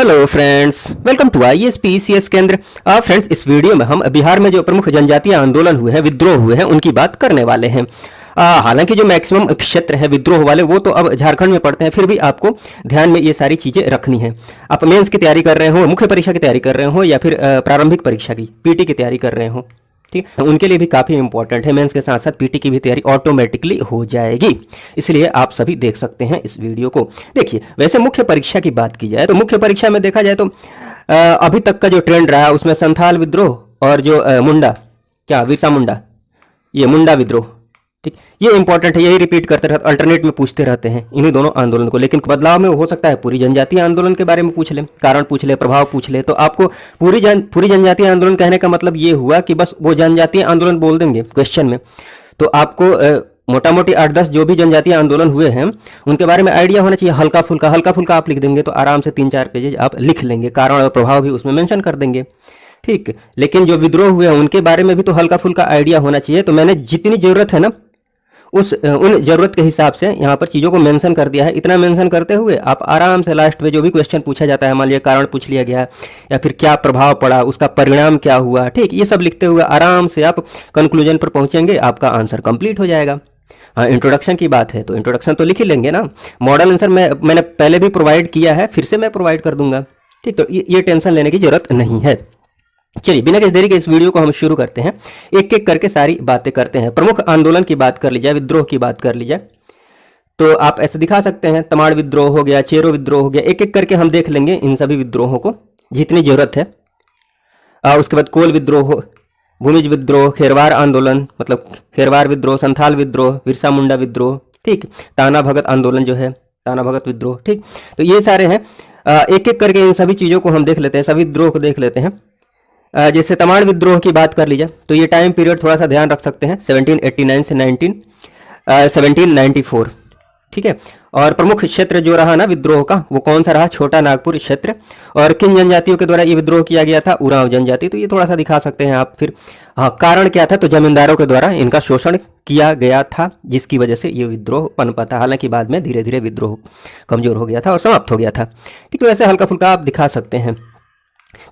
Hello friends, welcome to ISPCS केंद्र। Friends, इस video में हम बिहार में जो प्रमुख जनजातीय आंदोलन हुए हैं, विद्रोह हुए हैं, उनकी बात करने वाले हैं। हालांकि जो मैक्सिमम क्षेत्र है विद्रोह वाले वो तो अब झारखंड में पड़ते हैं, फिर भी आपको ध्यान में ये सारी चीजें रखनी है। आप मेंस की तैयारी कर रहे हो, मुख्य परीक्षा की तैयारी कर रहे हो, या फिर प्रारंभिक परीक्षा की पीटी की तैयारी कर रहे हो, ठीक है, उनके लिए भी काफ़ी इंपॉर्टेंट है। मेंस के साथ साथ पीटी की भी तैयारी ऑटोमेटिकली हो जाएगी, इसलिए आप सभी देख सकते हैं इस वीडियो को। देखिए, वैसे मुख्य परीक्षा की बात की जाए तो मुख्य परीक्षा में देखा जाए तो अभी तक का जो ट्रेंड रहा उसमें संथाल विद्रोह और जो मुंडा, क्या बिरसा मुंडा, ये मुंडा विद्रोह, ठीक, ये इंपॉर्टेंट है। यही रिपीट करते रहते, अल्टरनेट में पूछते रहते हैं इन्हीं दोनों आंदोलन को। लेकिन बदलाव में हो सकता है पूरी जनजातीय आंदोलन के बारे में पूछ ले, कारण पूछ ले, प्रभाव पूछ ले, तो आपको पूरी जनजातीय आंदोलन कहने का मतलब ये हुआ कि बस वो जनजातीय आंदोलन बोल देंगे क्वेश्चन में, तो आपको मोटा मोटी 8-10 जो भी जनजातीय आंदोलन हुए हैं उनके बारे में आइडिया होना चाहिए। हल्का फुल्का आप लिख देंगे तो आराम से 3-4 पेजेज आप लिख लेंगे, कारण और प्रभाव भी उसमें मेंशन कर देंगे, ठीक। लेकिन जो विद्रोह हुए हैं उनके बारे में भी तो हल्का फुल्का आइडिया होना चाहिए। तो मैंने जितनी जरूरत है ना उन जरूरत के हिसाब से यहाँ पर चीज़ों को मेंशन कर दिया है। इतना मेंशन करते हुए आप आराम से लास्ट में जो भी क्वेश्चन पूछा जाता है, मान लिया कारण पूछ लिया गया या फिर क्या प्रभाव पड़ा, उसका परिणाम क्या हुआ, ठीक, ये सब लिखते हुए आराम से आप कंक्लूजन पर पहुंचेंगे, आपका आंसर कंप्लीट हो जाएगा। हाँ, इंट्रोडक्शन की बात है तो इंट्रोडक्शन तो लिख ही लेंगे ना। मॉडल आंसर मैंने पहले भी प्रोवाइड किया है, फिर से मैं प्रोवाइड कर दूंगा, ठीक। तो ये टेंशन लेने की जरूरत नहीं है। चलिए, बिना किसी देरी के इस वीडियो को हम शुरू करते हैं। एक एक करके सारी बातें करते हैं। प्रमुख आंदोलन की बात कर ली जाए, विद्रोह की बात कर ली जाए तो आप ऐसे दिखा सकते हैं। तमाड़ विद्रोह हो गया, चेरो विद्रोह हो गया, एक एक करके हम देख लेंगे इन सभी विद्रोहों को जितनी जरूरत है। उसके बाद कोल विद्रोह, भूमिज विद्रोह, खेरवार आंदोलन मतलब खेरवार विद्रोह, संथाल विद्रोह, बिरसा मुंडा विद्रोह, ठीक, ताना भगत आंदोलन जो है, ताना भगत विद्रोह, ठीक। तो ये सारे हैं। एक एक करके इन सभी चीज़ों को हम देख लेते हैं, सभी विद्रोह को देख लेते हैं। जैसे तमाड़ विद्रोह की बात कर लीजिए तो ये टाइम पीरियड थोड़ा सा ध्यान रख सकते हैं, 1789 से 1794, ठीक है। और प्रमुख क्षेत्र जो रहा ना विद्रोह का, वो कौन सा रहा? छोटा नागपुर क्षेत्र। और किन जनजातियों के द्वारा ये विद्रोह किया गया था? उरांव जनजाति। तो ये थोड़ा सा दिखा सकते हैं आप। फिर कारण क्या था? तो जमींदारों के द्वारा इनका शोषण किया गया था, जिसकी वजह से ये विद्रोह पनपा था। हालांकि बाद में धीरे धीरे विद्रोह कमजोर हो गया था और समाप्त हो गया था, ठीक। तो ऐसे हल्का फुल्का आप दिखा सकते हैं।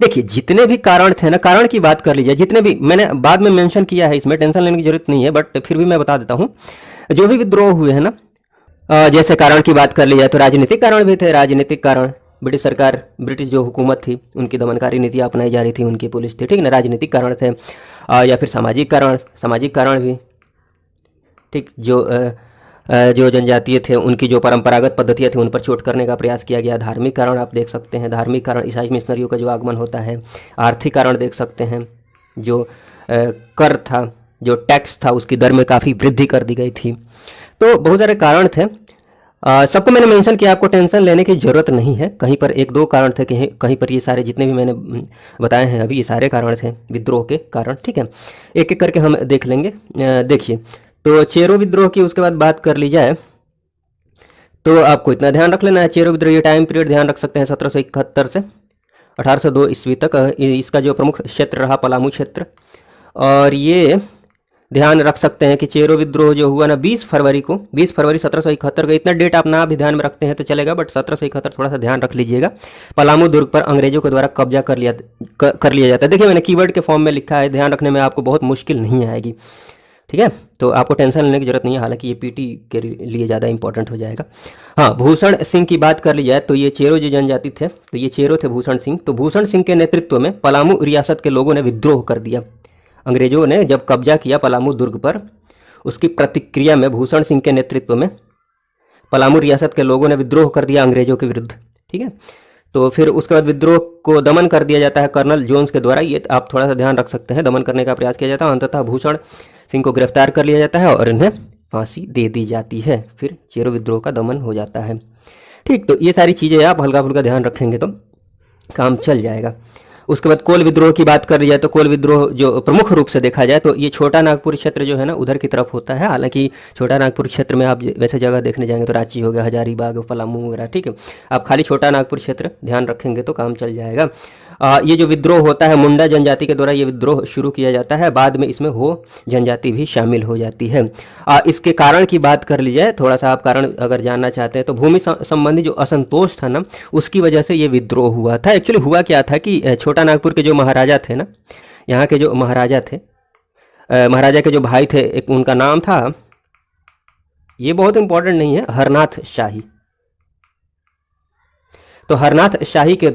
देखिए, जितने भी कारण थे ना, कारण की बात कर लीजिए, जितने भी मैंने बाद में मेंशन किया है, इसमें टेंशन लेने की जरूरत नहीं है, बट फिर भी मैं बता देता हूं। जो भी विद्रोह हुए हैं ना, जैसे कारण की बात कर ली जाए तो राजनीतिक कारण भी थे। राजनीतिक कारण, ब्रिटिश सरकार, ब्रिटिश जो हुकूमत थी उनकी दमनकारी नीति अपनाई जा रही थी, उनकी पुलिस थी, ठीक ना, राजनीतिक कारण थे। या फिर सामाजिक कारण भी, ठीक। जो जनजातीय थे उनकी जो परंपरागत पद्धतियाँ थी उन पर चोट करने का प्रयास किया गया। धार्मिक कारण आप देख सकते हैं, धार्मिक कारण ईसाई मिशनरियों का जो आगमन होता है। आर्थिक कारण देख सकते हैं, जो कर था, जो टैक्स था, उसकी दर में काफ़ी वृद्धि कर दी गई थी। तो बहुत सारे कारण थे, सबको मैंने मेंशन किया, आपको टेंशन लेने की ज़रूरत नहीं है। कहीं पर 1-2 कारण थे, कहीं पर ये सारे जितने भी मैंने बताए हैं अभी, ये सारे कारण थे विद्रोह के कारण, ठीक है। एक एक करके हम देख लेंगे। देखिए, तो चेरो विद्रोह की उसके बाद बात कर ली जाए तो आपको इतना ध्यान रख लेना है। चेरो विद्रोह ये टाइम पीरियड ध्यान रख सकते हैं 1771 से 1802 ईस्वी तक। इसका जो प्रमुख क्षेत्र रहा पलामू क्षेत्र। और ये ध्यान रख सकते हैं कि चेरो विद्रोह जो हुआ ना 20 फरवरी 1771 का, इतना डेट आप ना भी ध्यान में रखते हैं तो चलेगा, बट 1771 थोड़ा सा ध्यान रख लीजिएगा। पलामू दुर्ग पर अंग्रेजों के द्वारा कब्जा कर लिया जाता है। देखिए, मैंने कीवर्ड के फॉर्म में लिखा है, ध्यान रखने में आपको बहुत मुश्किल नहीं आएगी, ठीक है। तो आपको टेंशन लेने की जरूरत नहीं है, हालांकि ये पीटी के लिए ज़्यादा इंपॉर्टेंट हो जाएगा। हाँ, भूषण सिंह की बात कर ली जाए तो ये चेरो जो जनजाति थे, तो ये चेरो थे भूषण सिंह। तो भूषण सिंह के नेतृत्व में पलामू रियासत के लोगों ने विद्रोह कर दिया। अंग्रेजों ने जब कब्जा किया पलामू दुर्ग पर, उसकी प्रतिक्रिया में भूषण सिंह के नेतृत्व में पलामू रियासत के लोगों ने विद्रोह कर दिया अंग्रेजों के विरुद्ध, ठीक है। तो फिर उसके बाद विद्रोह को दमन कर दिया जाता है कर्नल जोन्स के द्वारा। ये आप थोड़ा सा ध्यान रख सकते हैं, दमन करने का प्रयास किया जाता है। अंततः भूषण सिंह को गिरफ्तार कर लिया जाता है और इन्हें फांसी दे दी जाती है। फिर चेरो विद्रोह का दमन हो जाता है, ठीक। तो ये सारी चीज़ें आप हल्का फुल्का ध्यान रखेंगे तो काम चल जाएगा। उसके बाद कोल विद्रोह की बात कर ली जाए तो कोल विद्रोह जो प्रमुख रूप से देखा जाए तो ये छोटा नागपुर क्षेत्र जो है ना उधर की तरफ होता है। हालांकि छोटा नागपुर क्षेत्र में आप वैसे जगह देखने जाएंगे तो रांची हो गया, हजारीबाग, पलामू वगैरह, ठीक है। आप खाली छोटा नागपुर क्षेत्र ध्यान रखेंगे तो काम चल जाएगा। ये जो विद्रोह होता है मुंडा जनजाति के द्वारा ये विद्रोह शुरू किया जाता है, बाद में इसमें हो जनजाति भी शामिल हो जाती है। इसके कारण की बात कर ली जाए, थोड़ा सा आप कारण अगर जानना चाहते हैं तो भूमि संबंधी जो असंतोष था ना उसकी वजह से ये विद्रोह हुआ था। एक्चुअली हुआ क्या था कि छोटा नागपुर के जो महाराजा थे ना, यहाँ के जो महाराजा थे, महाराजा के जो भाई थे, एक उनका नाम था, ये बहुत इंपॉर्टेंट नहीं है, हरनाथ शाही। तो हरनाथ शाही के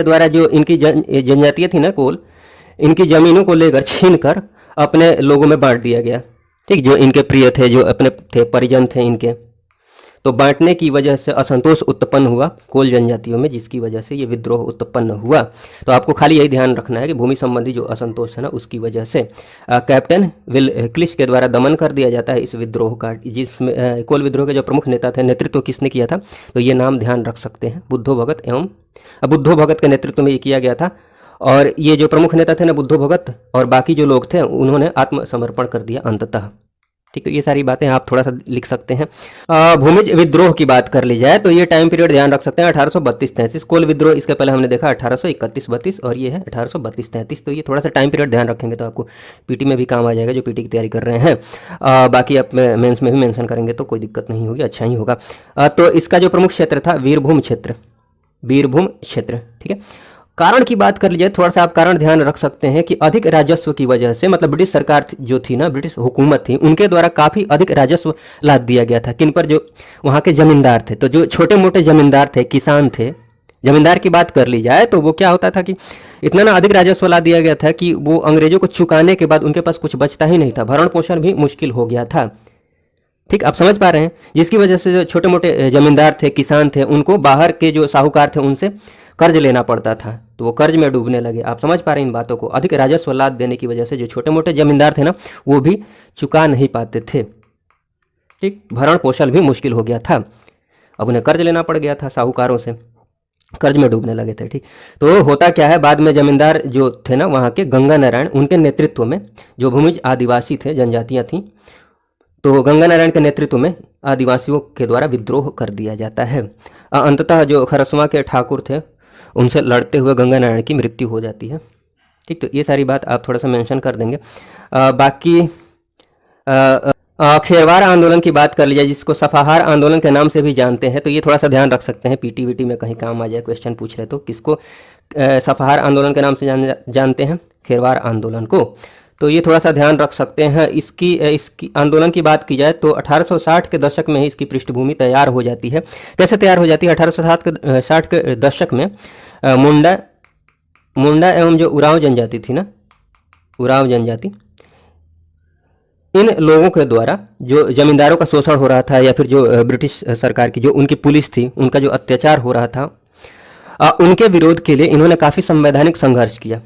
द्वारा जो इनकी जनजातियाँ थी ना कोल, इनकी ज़मीनों को लेकर छीन कर अपने लोगों में बांट दिया गया, ठीक। जो इनके प्रिय थे, जो अपने थे, परिजन थे इनके, तो बांटने की वजह से असंतोष उत्पन्न हुआ कोल जनजातियों में, जिसकी वजह से ये विद्रोह उत्पन्न हुआ। तो आपको खाली यही ध्यान रखना है कि भूमि संबंधी जो असंतोष है ना उसकी वजह से कैप्टन विल क्लिश के द्वारा दमन कर दिया जाता है इस विद्रोह का, जिसमें कोल विद्रोह के जो प्रमुख नेता थे, नेतृत्व किसने किया था, तो ये नाम ध्यान रख सकते हैं, बुद्धो भगत के नेतृत्व में ये किया गया था। और ये जो प्रमुख नेता थे ना बुद्धो भगत और बाकी जो लोग थे उन्होंने आत्मसमर्पण कर दिया अंततः, ठीक है। ये सारी बातें आप थोड़ा सा लिख सकते हैं। भूमिज विद्रोह की बात कर ली जाए तो ये टाइम पीरियड ध्यान रख सकते हैं 1832-33। कोल विद्रोह इसके पहले हमने देखा 1831-32 और ये है 1832-33। तो ये थोड़ा सा टाइम पीरियड ध्यान रखेंगे तो आपको पीटी में भी काम आ जाएगा, जो पीटी की तैयारी कर रहे हैं। बाकी आप मेंस में भी मेंशन करेंगे तो कोई दिक्कत नहीं होगी, अच्छा ही होगा। तो इसका जो प्रमुख क्षेत्र था वीरभूम क्षेत्र, ठीक है। कारण की बात कर लीजिए, थोड़ा सा आप कारण ध्यान रख सकते हैं कि अधिक राजस्व की वजह से, मतलब ब्रिटिश सरकार जो थी ना, ब्रिटिश हुकूमत थी, उनके द्वारा काफ़ी अधिक राजस्व लाद दिया गया था। किन पर, जो वहाँ के जमींदार थे। तो जो छोटे मोटे जमींदार थे, किसान थे, जमींदार की बात कर ली जाए तो वो क्या होता था कि इतना ना अधिक राजस्व ला दिया गया था कि वो अंग्रेजों को चुकाने के बाद उनके पास कुछ बचता ही नहीं था, भरण पोषण भी मुश्किल हो गया था, ठीक। आप समझ पा रहे हैं, जिसकी वजह से जो छोटे मोटे जमींदार थे, किसान थे, उनको बाहर के जो साहूकार थे उनसे कर्ज लेना पड़ता था, तो वो कर्ज में डूबने लगे। आप समझ पा रहे हैं इन बातों को। अधिक राजस्व लाद देने की वजह से जो छोटे मोटे जमींदार थे ना वो भी चुका नहीं पाते थे, ठीक। भरण पोषण भी मुश्किल हो गया था, अब उन्हें कर्ज लेना पड़ गया था साहूकारों से, कर्ज में डूबने लगे थे, ठीक। तो होता क्या है, बाद में जमींदार जो थे ना वहाँ के गंगा नारायण, उनके नेतृत्व में जो भूमिज आदिवासी थे, जनजातियाँ थीं, तो गंगा नारायण के नेतृत्व में आदिवासियों के द्वारा विद्रोह कर दिया जाता है। अंततः जो खरसवां के ठाकुर थे उनसे लड़ते हुए गंगा नारायण की मृत्यु हो जाती है, ठीक। तो ये सारी बात आप थोड़ा सा मेंशन कर देंगे। बाकी खेरवार आंदोलन की बात कर लीजिए, जिसको सफाहार आंदोलन के नाम से भी जानते हैं, तो ये थोड़ा सा ध्यान रख सकते हैं, पीटीवीटी में कहीं काम आ जाए, क्वेश्चन पूछ रहे तो किसको सफाहार आंदोलन के नाम से जानते हैं, खेरवार आंदोलन को। तो ये थोड़ा सा ध्यान रख सकते हैं। इसकी आंदोलन की बात की जाए तो 1860 के दशक में ही इसकी पृष्ठभूमि तैयार हो जाती है। कैसे तैयार हो जाती है, 1860 के दशक में मुंडा एवं जो उरांव जनजाति थी ना, उरांव जनजाति, इन लोगों के द्वारा जो जमींदारों का शोषण हो रहा था, या फिर जो ब्रिटिश सरकार की जो उनकी पुलिस थी, उनका जो अत्याचार हो रहा था, उनके विरोध के लिए इन्होंने काफ़ी संवैधानिक संघर्ष किया,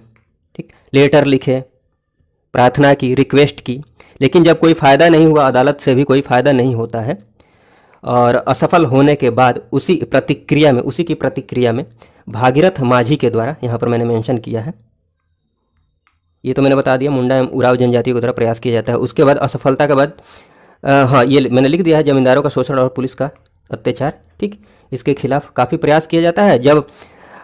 ठीक। लेटर लिखे, प्रार्थना की, रिक्वेस्ट की, लेकिन जब कोई फ़ायदा नहीं हुआ, अदालत से भी कोई फ़ायदा नहीं होता है, और असफल होने के बाद उसी की प्रतिक्रिया में भागीरथ माझी के द्वारा, यहाँ पर मैंने मेंशन किया है, ये तो मैंने बता दिया, मुंडा एवं उरांव जनजातियों के द्वारा प्रयास किया जाता है। उसके बाद असफलता के बाद हाँ, ये मैंने लिख दिया है, जमींदारों का शोषण और पुलिस का अत्याचार, ठीक, इसके खिलाफ काफ़ी प्रयास किया जाता है। जब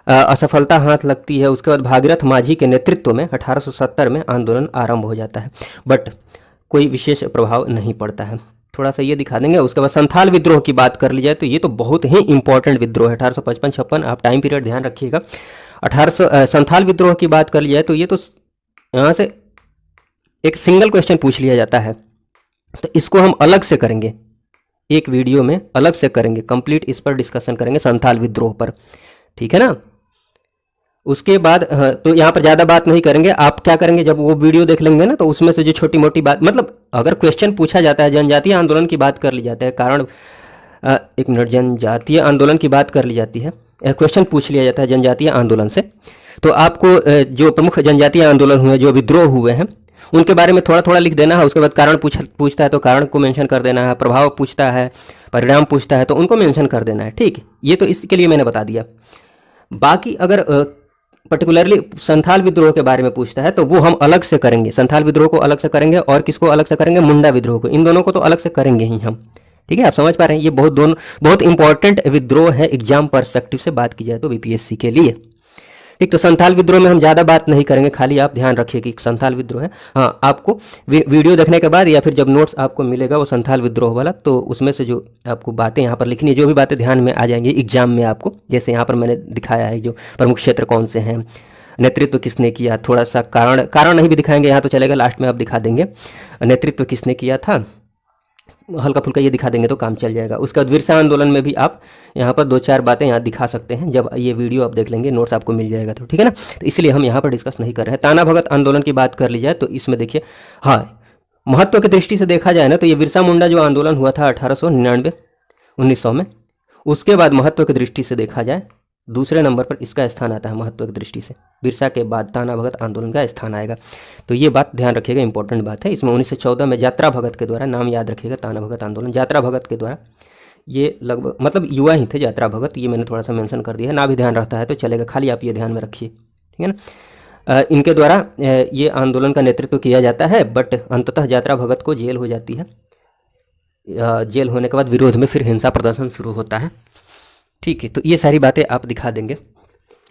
असफलता हाथ लगती है, उसके बाद भागीरथ माझी के नेतृत्व में 1870 में आंदोलन आरंभ हो जाता है, बट कोई विशेष प्रभाव नहीं पड़ता है। थोड़ा सा ये दिखा देंगे। उसके बाद संथाल विद्रोह की बात कर ली जाए तो ये तो बहुत ही इंपॉर्टेंट विद्रोह है, 1855-56, आप टाइम पीरियड ध्यान रखिएगा। संथाल विद्रोह की बात कर ली जाए तो ये तो यहाँ से एक सिंगल क्वेश्चन पूछ लिया जाता है, तो इसको हम अलग से करेंगे, एक वीडियो में अलग से करेंगे, कंप्लीट इस पर डिस्कशन करेंगे, संथाल विद्रोह पर, ठीक है ना। उसके बाद तो यहाँ पर ज़्यादा बात नहीं करेंगे। आप क्या करेंगे, जब वो वीडियो देख लेंगे ना तो उसमें से जो छोटी मोटी बात, मतलब अगर क्वेश्चन पूछा जाता है, जनजातीय आंदोलन की बात कर ली जाती है, कारण एक मिनट, जनजातीय आंदोलन की बात कर ली जाती है, क्वेश्चन पूछ लिया जाता है जनजातीय आंदोलन से, तो आपको जो प्रमुख जनजातीय आंदोलन हुए, जो विद्रोह हुए हैं, उनके बारे में थोड़ा थोड़ा लिख देना है। उसके बाद कारण पूछता है तो कारण को मेंशन कर देना है, प्रभाव पूछता है, परिणाम पूछता है तो उनको मेंशन कर देना है, ठीक। ये तो इसके लिए मैंने बता दिया। बाकी अगर पर्टिकुलरली संथाल विद्रोह के बारे में पूछता है तो वो हम अलग से करेंगे, संथाल विद्रोह को अलग से करेंगे और किसको अलग से करेंगे, मुंडा विद्रोह को। इन दोनों को तो अलग से करेंगे ही हम, ठीक है। आप समझ पा रहे हैं, ये बहुत इंपॉर्टेंट विद्रोह है एग्जाम पर्सपेक्टिव से बात की जाए तो बीपीएससी के लिए। ठीक, तो संथाल विद्रोह में हम ज़्यादा बात नहीं करेंगे, खाली आप ध्यान रखिए कि संथाल विद्रोह है। हाँ, आपको वीडियो देखने के बाद या फिर जब नोट्स आपको मिलेगा वो संथाल विद्रोह वाला, तो उसमें से जो आपको बातें यहाँ पर लिखनी है, जो भी बातें ध्यान में आ जाएंगी एग्जाम में आपको, जैसे यहाँ पर मैंने दिखाया है जो प्रमुख क्षेत्र कौन से हैं, नेतृत्व किसने किया, थोड़ा सा कारण नहीं भी दिखाएंगे यहाँ तो चलेगा, लास्ट में आप दिखा देंगे नेतृत्व किसने किया था, हल्का फुल्का ये दिखा देंगे तो काम चल जाएगा। उसके बाद विरसा आंदोलन में भी आप यहाँ पर 2-4 बातें यहाँ दिखा सकते हैं, जब ये वीडियो आप देख लेंगे नोट्स आपको मिल जाएगा तो, ठीक है ना। तो इसलिए हम यहाँ पर डिस्कस नहीं कर रहे हैं। ताना भगत आंदोलन की बात कर ली जाए तो इसमें देखिए, हाँ, महत्व की दृष्टि से देखा जाए ना तो ये बिरसा मुंडा जो आंदोलन हुआ था 1899 1900 में, उसके बाद महत्व की दृष्टि से देखा जाए दूसरे नंबर पर इसका स्थान आता है महत्व की दृष्टि से। बिरसा के बाद ताना भगत आंदोलन का स्थान आएगा, तो ये बात ध्यान रखिएगा, इंपॉर्टेंट बात है। इसमें 1914 में यात्रा भगत के द्वारा, नाम याद रखिएगा, ताना भगत आंदोलन यात्रा भगत के द्वारा, ये लगभग मतलब युवा ही थे यात्रा भगत, ये मैंने थोड़ा सा मेंशन कर दिया है, ना भी ध्यान रहता है तो चलेगा, खाली आप ये ध्यान में रखिए, ठीक है ना। इनके द्वारा ये आंदोलन का नेतृत्व किया जाता है, बट अंततः यात्रा भगत को जेल हो जाती है। जेल होने के बाद विरोध में फिर हिंसा प्रदर्शन शुरू होता है, ठीक है। तो ये सारी बातें आप दिखा देंगे।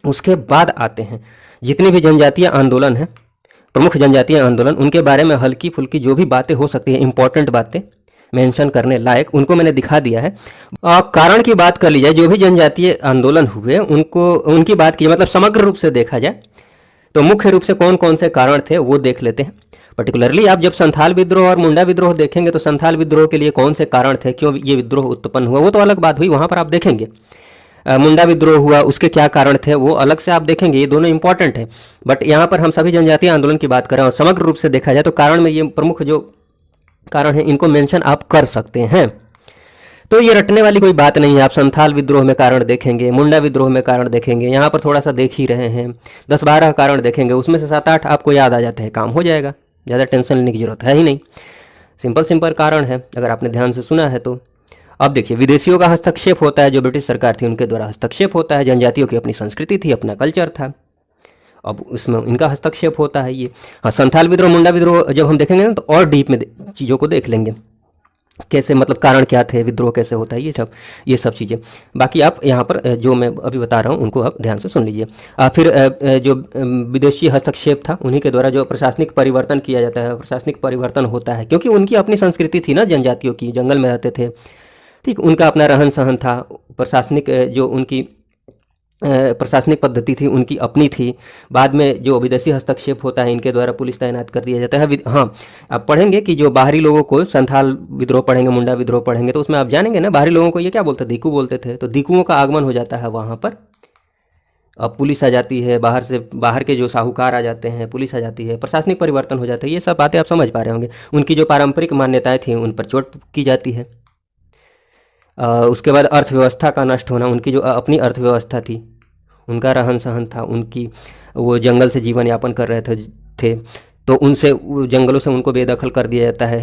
उसके बाद आते हैं जितने भी जनजातीय आंदोलन हैं, प्रमुख जनजातीय आंदोलन, उनके बारे में हल्की फुल्की जो भी बातें हो सकती हैं, इंपॉर्टेंट बातें मेंशन करने लायक, उनको मैंने दिखा दिया है। कारण की बात कर ली जाए, जो भी जनजातीय आंदोलन हुए उनकी बात की मतलब समग्र रूप से देखा जाए तो मुख्य रूप से कौन कौन से कारण थे वो देख लेते हैं। पर्टिकुलरली आप जब संथाल विद्रोह और मुंडा विद्रोह देखेंगे तो संथाल विद्रोह के लिए कौन से कारण थे, क्यों ये विद्रोह उत्पन्न हुआ, वो तो अलग बात हुई, वहां पर आप देखेंगे। मुंडा विद्रोह हुआ, उसके क्या कारण थे वो अलग से आप देखेंगे, ये दोनों इंपॉर्टेंट है। बट यहाँ पर हम सभी जनजातीय आंदोलन की बात करें और समग्र रूप से देखा जाए तो कारण में ये प्रमुख जो कारण है इनको मेंशन आप कर सकते हैं। तो ये रटने वाली कोई बात नहीं है। आप संथाल विद्रोह में कारण देखेंगे, मुंडा विद्रोह में कारण देखेंगे, यहाँ पर थोड़ा सा देख ही रहे हैं, 10-12 कारण देखेंगे, उसमें से 7-8 आपको याद आ जाते हैं, काम हो जाएगा, ज़्यादा टेंशन लेने की जरूरत है ही नहीं। सिंपल कारण है अगर आपने ध्यान से सुना है तो। अब देखिए, विदेशियों का हस्तक्षेप होता है, जो ब्रिटिश सरकार थी उनके द्वारा हस्तक्षेप होता है। जनजातियों की अपनी संस्कृति थी, अपना कल्चर था, अब उसमें इनका हस्तक्षेप होता है ये। हाँ, संथाल विद्रोह मुंडा विद्रोह जब हम देखेंगे ना तो और डीप में चीज़ों को देख लेंगे, कैसे मतलब कारण क्या थे, विद्रोह कैसे होता है, ये सब चीज़ें। बाकी आप यहाँ पर जो मैं अभी बता रहा हूँ उनको आप ध्यान से सुन लीजिए। फिर जो विदेशी हस्तक्षेप था उन्हीं के द्वारा जो प्रशासनिक परिवर्तन किया जाता है, प्रशासनिक परिवर्तन होता है, क्योंकि उनकी अपनी संस्कृति थी ना, जनजातियों की, जंगल में रहते थे, ठीक, उनका अपना रहन सहन था, प्रशासनिक जो उनकी प्रशासनिक पद्धति थी उनकी अपनी थी। बाद में जो विदेशी हस्तक्षेप होता है इनके द्वारा पुलिस तैनात कर दिया जाता है। हाँ, आप पढ़ेंगे कि जो बाहरी लोगों को, संथाल विद्रोह पढ़ेंगे, मुंडा विद्रोह पढ़ेंगे तो उसमें आप जानेंगे ना, बाहरी लोगों को ये क्या बोलते थे, दीकू बोलते थे, तो दीकुओं का आगमन हो जाता है वहाँ पर। अब पुलिस आ जाती है, बाहर के जो साहूकार आ जाते हैं, पुलिस आ जाती है, प्रशासनिक परिवर्तन हो जाता है, ये सब बातें आप समझ पा रहे होंगे। उनकी जो पारंपरिक मान्यताएँ थी उन पर चोट की जाती है। उसके बाद अर्थव्यवस्था का नष्ट होना, उनकी जो अपनी अर्थव्यवस्था थी, उनका रहन सहन था, उनकी वो जंगल से जीवन यापन कर रहे थे तो उनसे जंगलों से उनको बेदखल कर दिया जाता है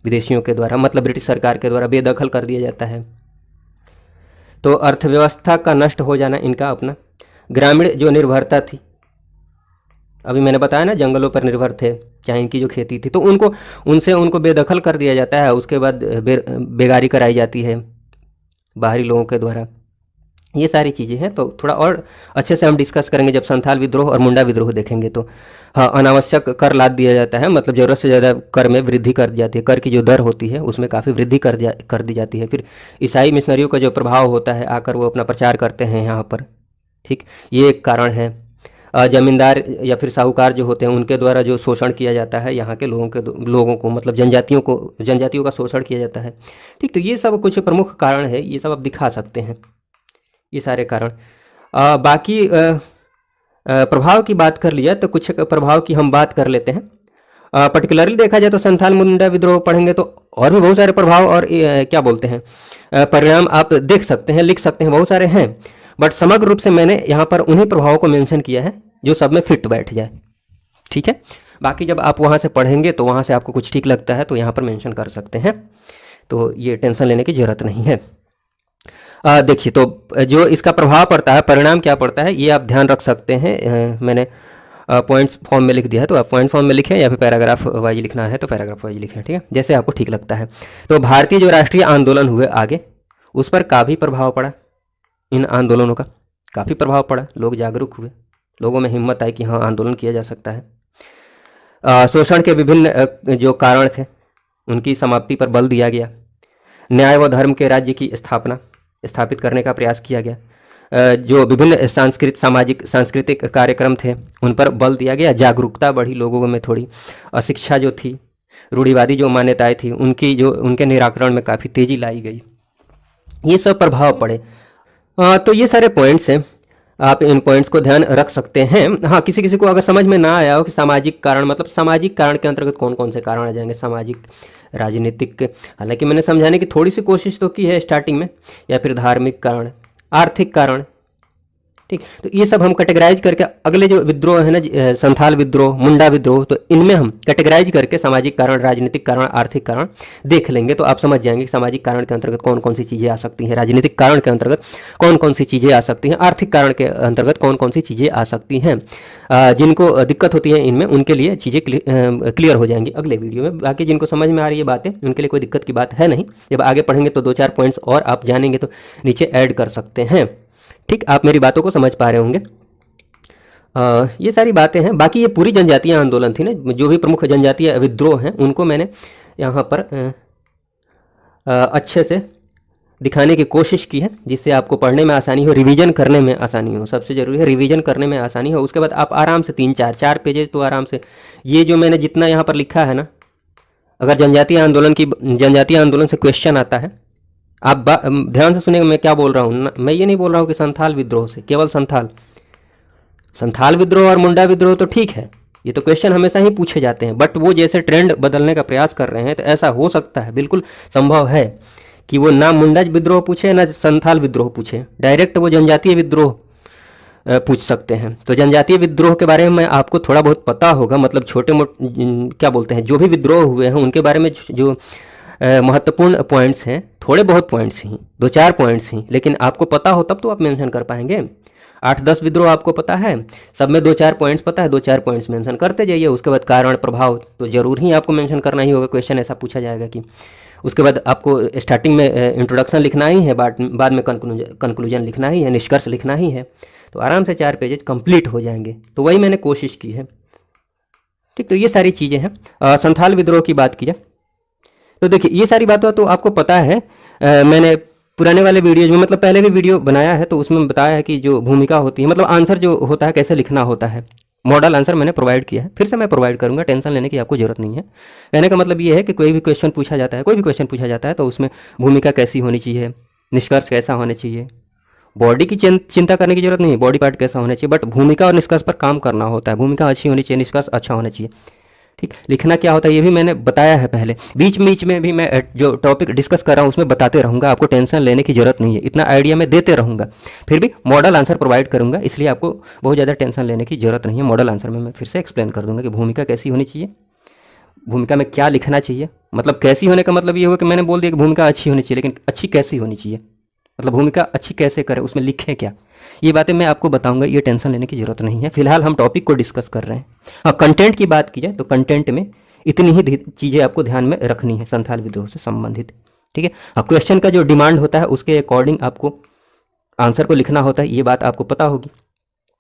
विदेशियों के द्वारा, मतलब ब्रिटिश सरकार के द्वारा बेदखल कर दिया जाता है। तो अर्थव्यवस्था का नष्ट हो जाना इनका अपना। ग्रामीण जो निर्भरता थी, अभी मैंने बताया ना, जंगलों पर निर्भर थे, चाहे इनकी जो खेती थी, तो उनको बेदखल कर दिया जाता है। उसके बाद बेगारी कराई जाती है बाहरी लोगों के द्वारा। ये सारी चीज़ें हैं, तो थोड़ा और अच्छे से हम डिस्कस करेंगे जब संथाल विद्रोह और मुंडा विद्रोह देखेंगे तो। हाँ, अनावश्यक कर लाद दिया जाता है, मतलब ज़रूरत से ज़्यादा कर में वृद्धि कर दी जाती है, कर की जो दर होती है उसमें काफ़ी वृद्धि कर दी जाती है। फिर ईसाई मिशनरियों का जो प्रभाव होता है, आकर वो अपना प्रचार करते हैं यहाँ पर, ठीक, ये एक कारण है। जमींदार या फिर साहूकार जो होते हैं उनके द्वारा जो शोषण किया जाता है यहाँ के लोगों को, मतलब जनजातियों का शोषण किया जाता है, ठीक। तो ये सब कुछ प्रमुख कारण है, ये सब आप दिखा सकते हैं, ये सारे कारण। बाकी प्रभाव की बात कर लिया तो कुछ प्रभाव की हम बात कर लेते हैं। पर्टिकुलरली देखा जाए तो संथाल मुंडा विद्रोह पढ़ेंगे तो और भी बहुत सारे प्रभाव और क्या बोलते हैं परिणाम आप देख सकते हैं, लिख सकते हैं, बहुत सारे हैं। बट समग्र रूप से मैंने यहाँ पर उन्हीं प्रभावों को मेंशन किया है जो सब में फिट बैठ जाए, ठीक है। बाकी जब आप वहाँ से पढ़ेंगे तो वहाँ से आपको कुछ ठीक लगता है तो यहाँ पर मेंशन कर सकते हैं, तो ये टेंशन लेने की ज़रूरत नहीं है। देखिए, तो जो इसका प्रभाव पड़ता है, परिणाम क्या पड़ता है, ये आप ध्यान रख सकते हैं। मैंने पॉइंट्स फॉर्म में लिख दिया है, तो आप पॉइंट फॉर्म में लिखें या फिर पैराग्राफ वाइज लिखना है तो पैराग्राफ वाइज लिखें, ठीक है, जैसे आपको ठीक लगता है। तो भारतीय जो राष्ट्रीय आंदोलन हुए आगे, उस पर काफ़ी प्रभाव पड़ा। इन आंदोलनों का काफ़ी प्रभाव पड़ा, लोग जागरूक हुए, लोगों में हिम्मत आई कि हाँ आंदोलन किया जा सकता है। शोषण के विभिन्न जो कारण थे उनकी समाप्ति पर बल दिया गया। न्याय व धर्म के राज्य की स्थापित करने का प्रयास किया गया। जो विभिन्न सांस्कृतिक कार्यक्रम थे उन पर बल दिया गया। जागरूकता बढ़ी लोगों में थोड़ी। अशिक्षा जो थी, रूढ़िवादी जो मान्यताएं थी, उनके निराकरण में काफ़ी तेजी लाई गई। ये सब प्रभाव पड़े। तो ये सारे पॉइंट्स हैं, आप इन पॉइंट्स को ध्यान रख सकते हैं। हाँ, किसी किसी को अगर समझ में ना आया हो कि सामाजिक कारण, मतलब सामाजिक कारण के अंतर्गत कौन कौन से कारण आ जाएंगे, सामाजिक, राजनीतिक, हालांकि मैंने समझाने की थोड़ी सी कोशिश तो की है स्टार्टिंग में, या फिर धार्मिक कारण, आर्थिक कारण, ठीक। तो ये सब हम कैटेगराइज करके अगले जो विद्रोह है ना, संथाल विद्रोह, मुंडा विद्रोह, तो इनमें हम कैटेगराइज करके सामाजिक कारण, राजनीतिक कारण, आर्थिक कारण देख लेंगे, तो आप समझ जाएंगे कि सामाजिक कारण के अंतर्गत कौन कौन सी चीज़ें आ सकती हैं, राजनीतिक कारण के अंतर्गत कौन कौन सी चीज़ें आ सकती हैं, आर्थिक कारण के अंतर्गत कौन कौन सी चीज़ें आ सकती हैं। जिनको दिक्कत होती है इनमें, उनके लिए चीज़ें क्लियर हो जाएंगी अगले वीडियो में। बाकी जिनको समझ में आ रही है बातें, उनके लिए कोई दिक्कत की बात है नहीं। जब आगे पढ़ेंगे तो 2-4 पॉइंट्स और आप जानेंगे तो नीचे ऐड कर सकते हैं, ठीक। आप मेरी बातों को समझ पा रहे होंगे। ये सारी बातें हैं। बाकी ये पूरी जनजातीय आंदोलन थी ना, जो भी प्रमुख जनजातीय विद्रोह हैं उनको मैंने यहाँ पर अच्छे से दिखाने की कोशिश की है, जिससे आपको पढ़ने में आसानी हो, रिवीजन करने में आसानी हो। सबसे ज़रूरी है रिवीजन करने में आसानी हो। उसके बाद आप आराम से 3-4 पेजेज तो आराम से, ये जो मैंने जितना यहाँ पर लिखा है ना, अगर जनजातीय आंदोलन से क्वेश्चन आता है, आप ध्यान से सुनिए मैं क्या बोल रहा हूँ। मैं ये नहीं बोल रहा हूँ कि संथाल विद्रोह से, केवल संथाल विद्रोह और मुंडा विद्रोह तो ठीक है, ये तो क्वेश्चन हमेशा ही पूछे जाते हैं, बट वो जैसे ट्रेंड बदलने का प्रयास कर रहे हैं, तो ऐसा हो सकता है, बिल्कुल संभव है कि वो ना मुंडा विद्रोह पूछे ना संथाल विद्रोह पूछे, डायरेक्ट वो जनजातीय विद्रोह पूछ सकते हैं। तो जनजातीय विद्रोह के बारे में आपको थोड़ा बहुत पता होगा, मतलब छोटे मोटे क्या बोलते हैं, जो भी विद्रोह हुए हैं उनके बारे में जो महत्वपूर्ण पॉइंट्स हैं, थोड़े बहुत पॉइंट्स ही, 2-4 पॉइंट्स ही, लेकिन आपको पता हो तब तो आप मेंशन कर पाएंगे। 8-10 विद्रोह आपको पता है, सब में 2-4 पॉइंट्स पता है, 2-4 पॉइंट्स मेंशन करते जाइए। उसके बाद कारण प्रभाव तो जरूर ही आपको मेंशन करना ही होगा, क्वेश्चन ऐसा पूछा जाएगा कि। उसके बाद आपको स्टार्टिंग में इंट्रोडक्शन लिखना ही है, बाद में कंक्लूजन लिखना ही है, निष्कर्ष लिखना ही है, तो आराम से 4 पेजेज कंप्लीट हो जाएंगे। तो वही मैंने कोशिश की है, ठीक। तो ये सारी चीज़ें हैं। संथाल विद्रोह की बात की जाए तो देखिए, ये सारी बातें तो आपको पता है। मैंने पुराने वाले वीडियोज में, मतलब पहले भी वीडियो बनाया है, तो उसमें बताया है कि जो भूमिका होती है, मतलब आंसर जो होता है कैसे लिखना होता है, मॉडल आंसर मैंने प्रोवाइड किया है, फिर से मैं प्रोवाइड करूंगा, टेंशन लेने की आपको जरूरत नहीं है। कहने का मतलब ये है कि कोई भी क्वेश्चन पूछा जाता है, तो उसमें भूमिका कैसी होनी चाहिए, निष्कर्ष कैसा होना चाहिए, बॉडी की चिंता करने की जरूरत नहीं है, बॉडी पार्ट कैसा होना चाहिए, बट भूमिका और निष्कर्ष पर काम करना होता है। भूमिका अच्छी होनी चाहिए, निष्कर्ष अच्छा होना चाहिए, ठीक। लिखना क्या होता है ये भी मैंने बताया है पहले, बीच बीच में भी मैं जो टॉपिक डिस्कस कर रहा हूँ उसमें बताते रहूँगा, आपको टेंशन लेने की जरूरत नहीं है, इतना आइडिया मैं देते रहूँगा, फिर भी मॉडल आंसर प्रोवाइड करूँगा, इसलिए आपको बहुत ज़्यादा टेंशन लेने की जरूरत नहीं है। मॉडल आंसर में मैं फिर से एक्सप्लेन कर दूँगा कि भूमिका कैसी होनी चाहिए, भूमिका में क्या लिखना चाहिए, मतलब कैसी होने का मतलब ये होगा कि मैंने बोल दिया कि भूमिका अच्छी होनी चाहिए, लेकिन अच्छी कैसी होनी चाहिए, मतलब भूमिका अच्छी कैसे करें, उसमें लिखें क्या, ये बातें मैं आपको बताऊंगा, ये टेंशन लेने की जरूरत नहीं है। फिलहाल हम टॉपिक को डिस्कस कर रहे हैं। हाँ, कंटेंट की बात की जाए तो कंटेंट में इतनी ही चीज़ें आपको ध्यान में रखनी है संथाल विद्रोह से संबंधित, ठीक है। हाँ, क्वेश्चन का जो डिमांड होता है उसके अकॉर्डिंग आपको आंसर को लिखना होता है, ये बात आपको पता होगी।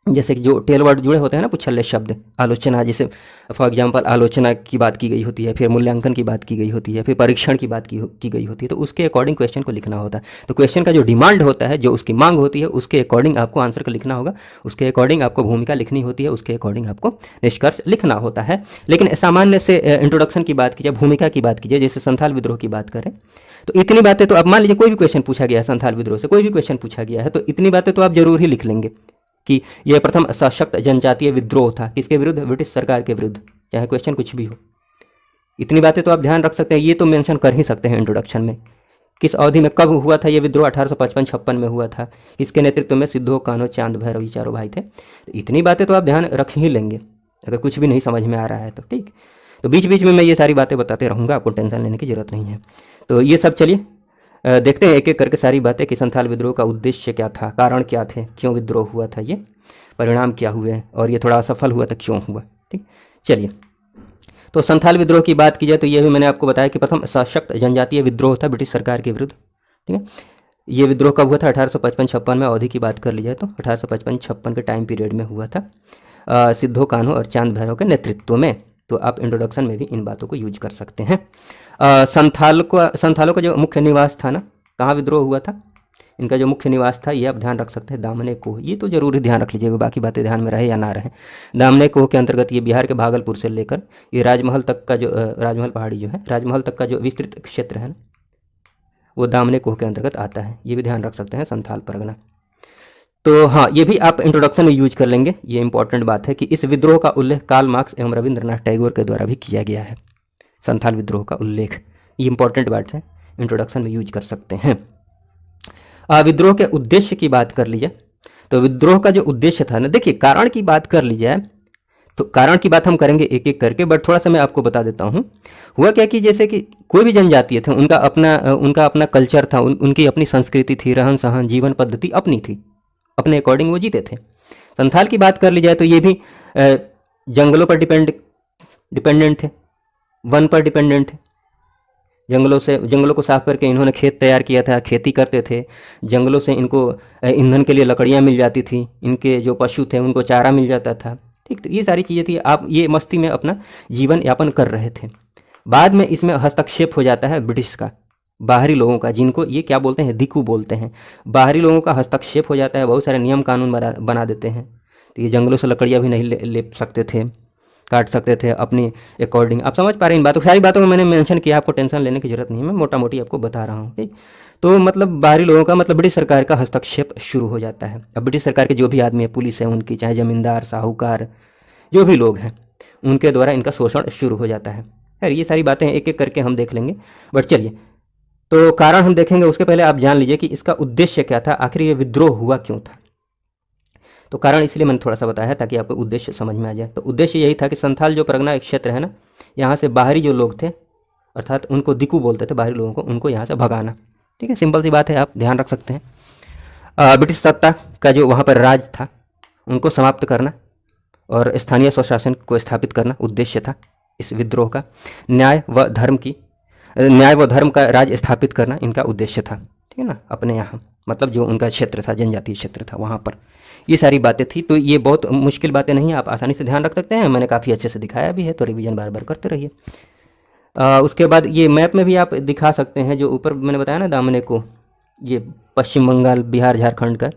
जैसे कि जो टेल वर्ड जुड़े होते हैं ना, कुछ छल्ले शब्द, आलोचना, जैसे फॉर एग्जांपल आलोचना की बात की गई होती है, फिर मूल्यांकन की बात की गई होती है, फिर परीक्षण की बात की गई होती है, तो उसके अकॉर्डिंग क्वेश्चन को लिखना होता है। तो क्वेश्चन का जो डिमांड होता है, जो उसकी मांग होती है, उसके अकॉर्डिंग आपको आंसर को लिखना होगा, उसके अकॉर्डिंग आपको भूमिका लिखनी होती है, उसके अकॉर्डिंग आपको निष्कर्ष लिखना होता है। लेकिन सामान्य से इंट्रोडक्शन की बात की जाए, भूमिका की बात की जाए, जैसे संथाल विद्रोह की बात करें, तो इतनी बातें तो अब मान लीजिए कोई भी क्वेश्चन पूछा गया है, संथाल विद्रोह से कोई भी क्वेश्चन पूछा गया है, तो इतनी बातें तो आप जरूर ही लिख लेंगे कि यह प्रथम सशक्त जनजातीय विद्रोह था, किसके विरुद्ध, ब्रिटिश सरकार के विरुद्ध, चाहे क्वेश्चन कुछ भी हो। इतनी बातें तो आप ध्यान रख सकते हैं, ये तो मेंशन कर ही सकते हैं इंट्रोडक्शन में, किस अवधि में, कब हुआ था ये विद्रोह, 1855-56 में हुआ था, किसके नेतृत्व में, सिद्धो कान्हो चांद भैरव ये चारों भाई थे। तो इतनी बातें तो आप ध्यान रख ही लेंगे, अगर कुछ भी नहीं समझ में आ रहा है तो, ठीक। तो बीच बीच में मैं ये सारी बातें बताते रहूँगा, आपको टेंशन लेने की जरूरत नहीं है। तो ये सब चलिए देखते हैं एक एक करके सारी बातें कि संथाल विद्रोह का उद्देश्य क्या था, कारण क्या थे, क्यों विद्रोह हुआ था, ये परिणाम क्या हुए और ये थोड़ा असफल हुआ तो क्यों हुआ। ठीक, चलिए। तो संथाल विद्रोह की बात की जाए तो ये भी मैंने आपको बताया कि प्रथम सशक्त जनजातीय विद्रोह था ब्रिटिश सरकार के विरुद्ध। ठीक है, ये विद्रोह कब हुआ था? 1855-56 में। अवधि की बात कर ली जाए तो 1855-56 के टाइम पीरियड में हुआ था, सिद्धो कान्हो और चांद भैरव के नेतृत्व में। तो आप इंट्रोडक्शन में भी इन बातों को यूज कर सकते हैं। संथालों का जो मुख्य निवास था ना, कहाँ विद्रोह हुआ था, इनका जो मुख्य निवास था ये आप ध्यान रख सकते हैं, दामने कोह। ये तो जरूरी ध्यान रख लीजिएगा, बाकी बातें ध्यान में रहे या ना रहे। दामने कोह के अंतर्गत ये बिहार के भागलपुर से लेकर ये राजमहल तक का जो राजमहल पहाड़ी जो है, राजमहल तक का जो विस्तृत क्षेत्र है ना, वो दामने कोह के अंतर्गत आता है। ये भी ध्यान रख सकते हैं, संथाल परगना। तो हाँ, ये भी आप इंट्रोडक्शन में यूज कर लेंगे। ये इंपॉर्टेंट बात है कि इस विद्रोह का उल्लेख कार्ल मार्क्स एवं रविंद्रनाथ टैगोर के द्वारा भी किया गया है। संथाल विद्रोह का उल्लेख, ये इंपॉर्टेंट बात है, इंट्रोडक्शन में यूज कर सकते हैं। विद्रोह के उद्देश्य की बात कर लीजिए तो विद्रोह का जो उद्देश्य था ना, देखिए कारण की बात कर ली जाए तो कारण की बात हम करेंगे एक एक करके, बट थोड़ा सा मैं आपको बता देता हूँ। हुआ क्या कि जैसे कि कोई भी जनजातीय थे, उनका अपना कल्चर था, उनकी अपनी संस्कृति थी, रहन सहन, जीवन पद्धति अपनी थी, अपने अकॉर्डिंग वो जीते थे। संथाल की बात कर ली जाए तो ये भी जंगलों पर डिपेंडेंट थे, वन पर डिपेंडेंट थे। जंगलों को साफ करके इन्होंने खेत तैयार किया था, खेती करते थे। जंगलों से इनको ईंधन के लिए लकड़ियाँ मिल जाती थी, इनके जो पशु थे उनको चारा मिल जाता था। ठीक, तो ये सारी चीज़ें थी, आप ये मस्ती में अपना जीवन यापन कर रहे थे। बाद में इसमें हस्तक्षेप हो जाता है ब्रिटिश का, बाहरी लोगों का, जिनको ये क्या बोलते हैं, दिकू बोलते हैं। बाहरी लोगों का हस्तक्षेप हो जाता है, बहुत सारे नियम कानून बना देते हैं। तो ये जंगलों से लकड़ियाँ भी नहीं ले सकते थे, काट सकते थे अपनी अकॉर्डिंग। आप समझ पा रहे हैं इन बातों, सारी बातों को मैंने मेंशन किया, आपको टेंशन लेने की जरूरत नहीं है, मैं मोटा मोटी आपको बता रहा हूँ। ठीक, तो मतलब बाहरी लोगों का मतलब ब्रिटिश सरकार का हस्तक्षेप शुरू हो जाता है। अब ब्रिटिश सरकार के जो भी आदमी है, पुलिस है उनकी, चाहे जमींदार, साहूकार, जो भी लोग हैं, उनके द्वारा इनका शोषण शुरू हो जाता है। खैर ये सारी बातें एक एक करके हम देख लेंगे, बट चलिए। तो कारण हम देखेंगे, उसके पहले आप जान लीजिए कि इसका उद्देश्य क्या था, आखिर ये विद्रोह हुआ क्यों था। तो कारण इसलिए मैंने थोड़ा सा बताया ताकि आपको उद्देश्य समझ में आ जाए। तो उद्देश्य यही था कि संथाल जो परगना एक क्षेत्र है ना, यहाँ से बाहरी जो लोग थे, अर्थात उनको दिकू बोलते थे बाहरी लोगों को, उनको यहाँ से भगाना। ठीक है, सिंपल सी बात है, आप ध्यान रख सकते हैं। ब्रिटिश सत्ता का जो वहाँ पर राज था उनको समाप्त करना और स्थानीय स्वशासन को स्थापित करना उद्देश्य था इस विद्रोह का। न्याय व धर्म का राज स्थापित करना इनका उद्देश्य था। ठीक है ना, अपने यहाँ मतलब जो उनका क्षेत्र था, जनजातीय क्षेत्र था, वहाँ पर ये सारी बातें थी। तो ये बहुत मुश्किल बातें नहीं है, आप आसानी से ध्यान रख सकते हैं, मैंने काफ़ी अच्छे से दिखाया भी है, तो रिवीजन बार बार करते रहिए। उसके बाद ये मैप में भी आप दिखा सकते हैं, जो ऊपर मैंने बताया ना दामने को, ये पश्चिम बंगाल, बिहार, झारखंड का,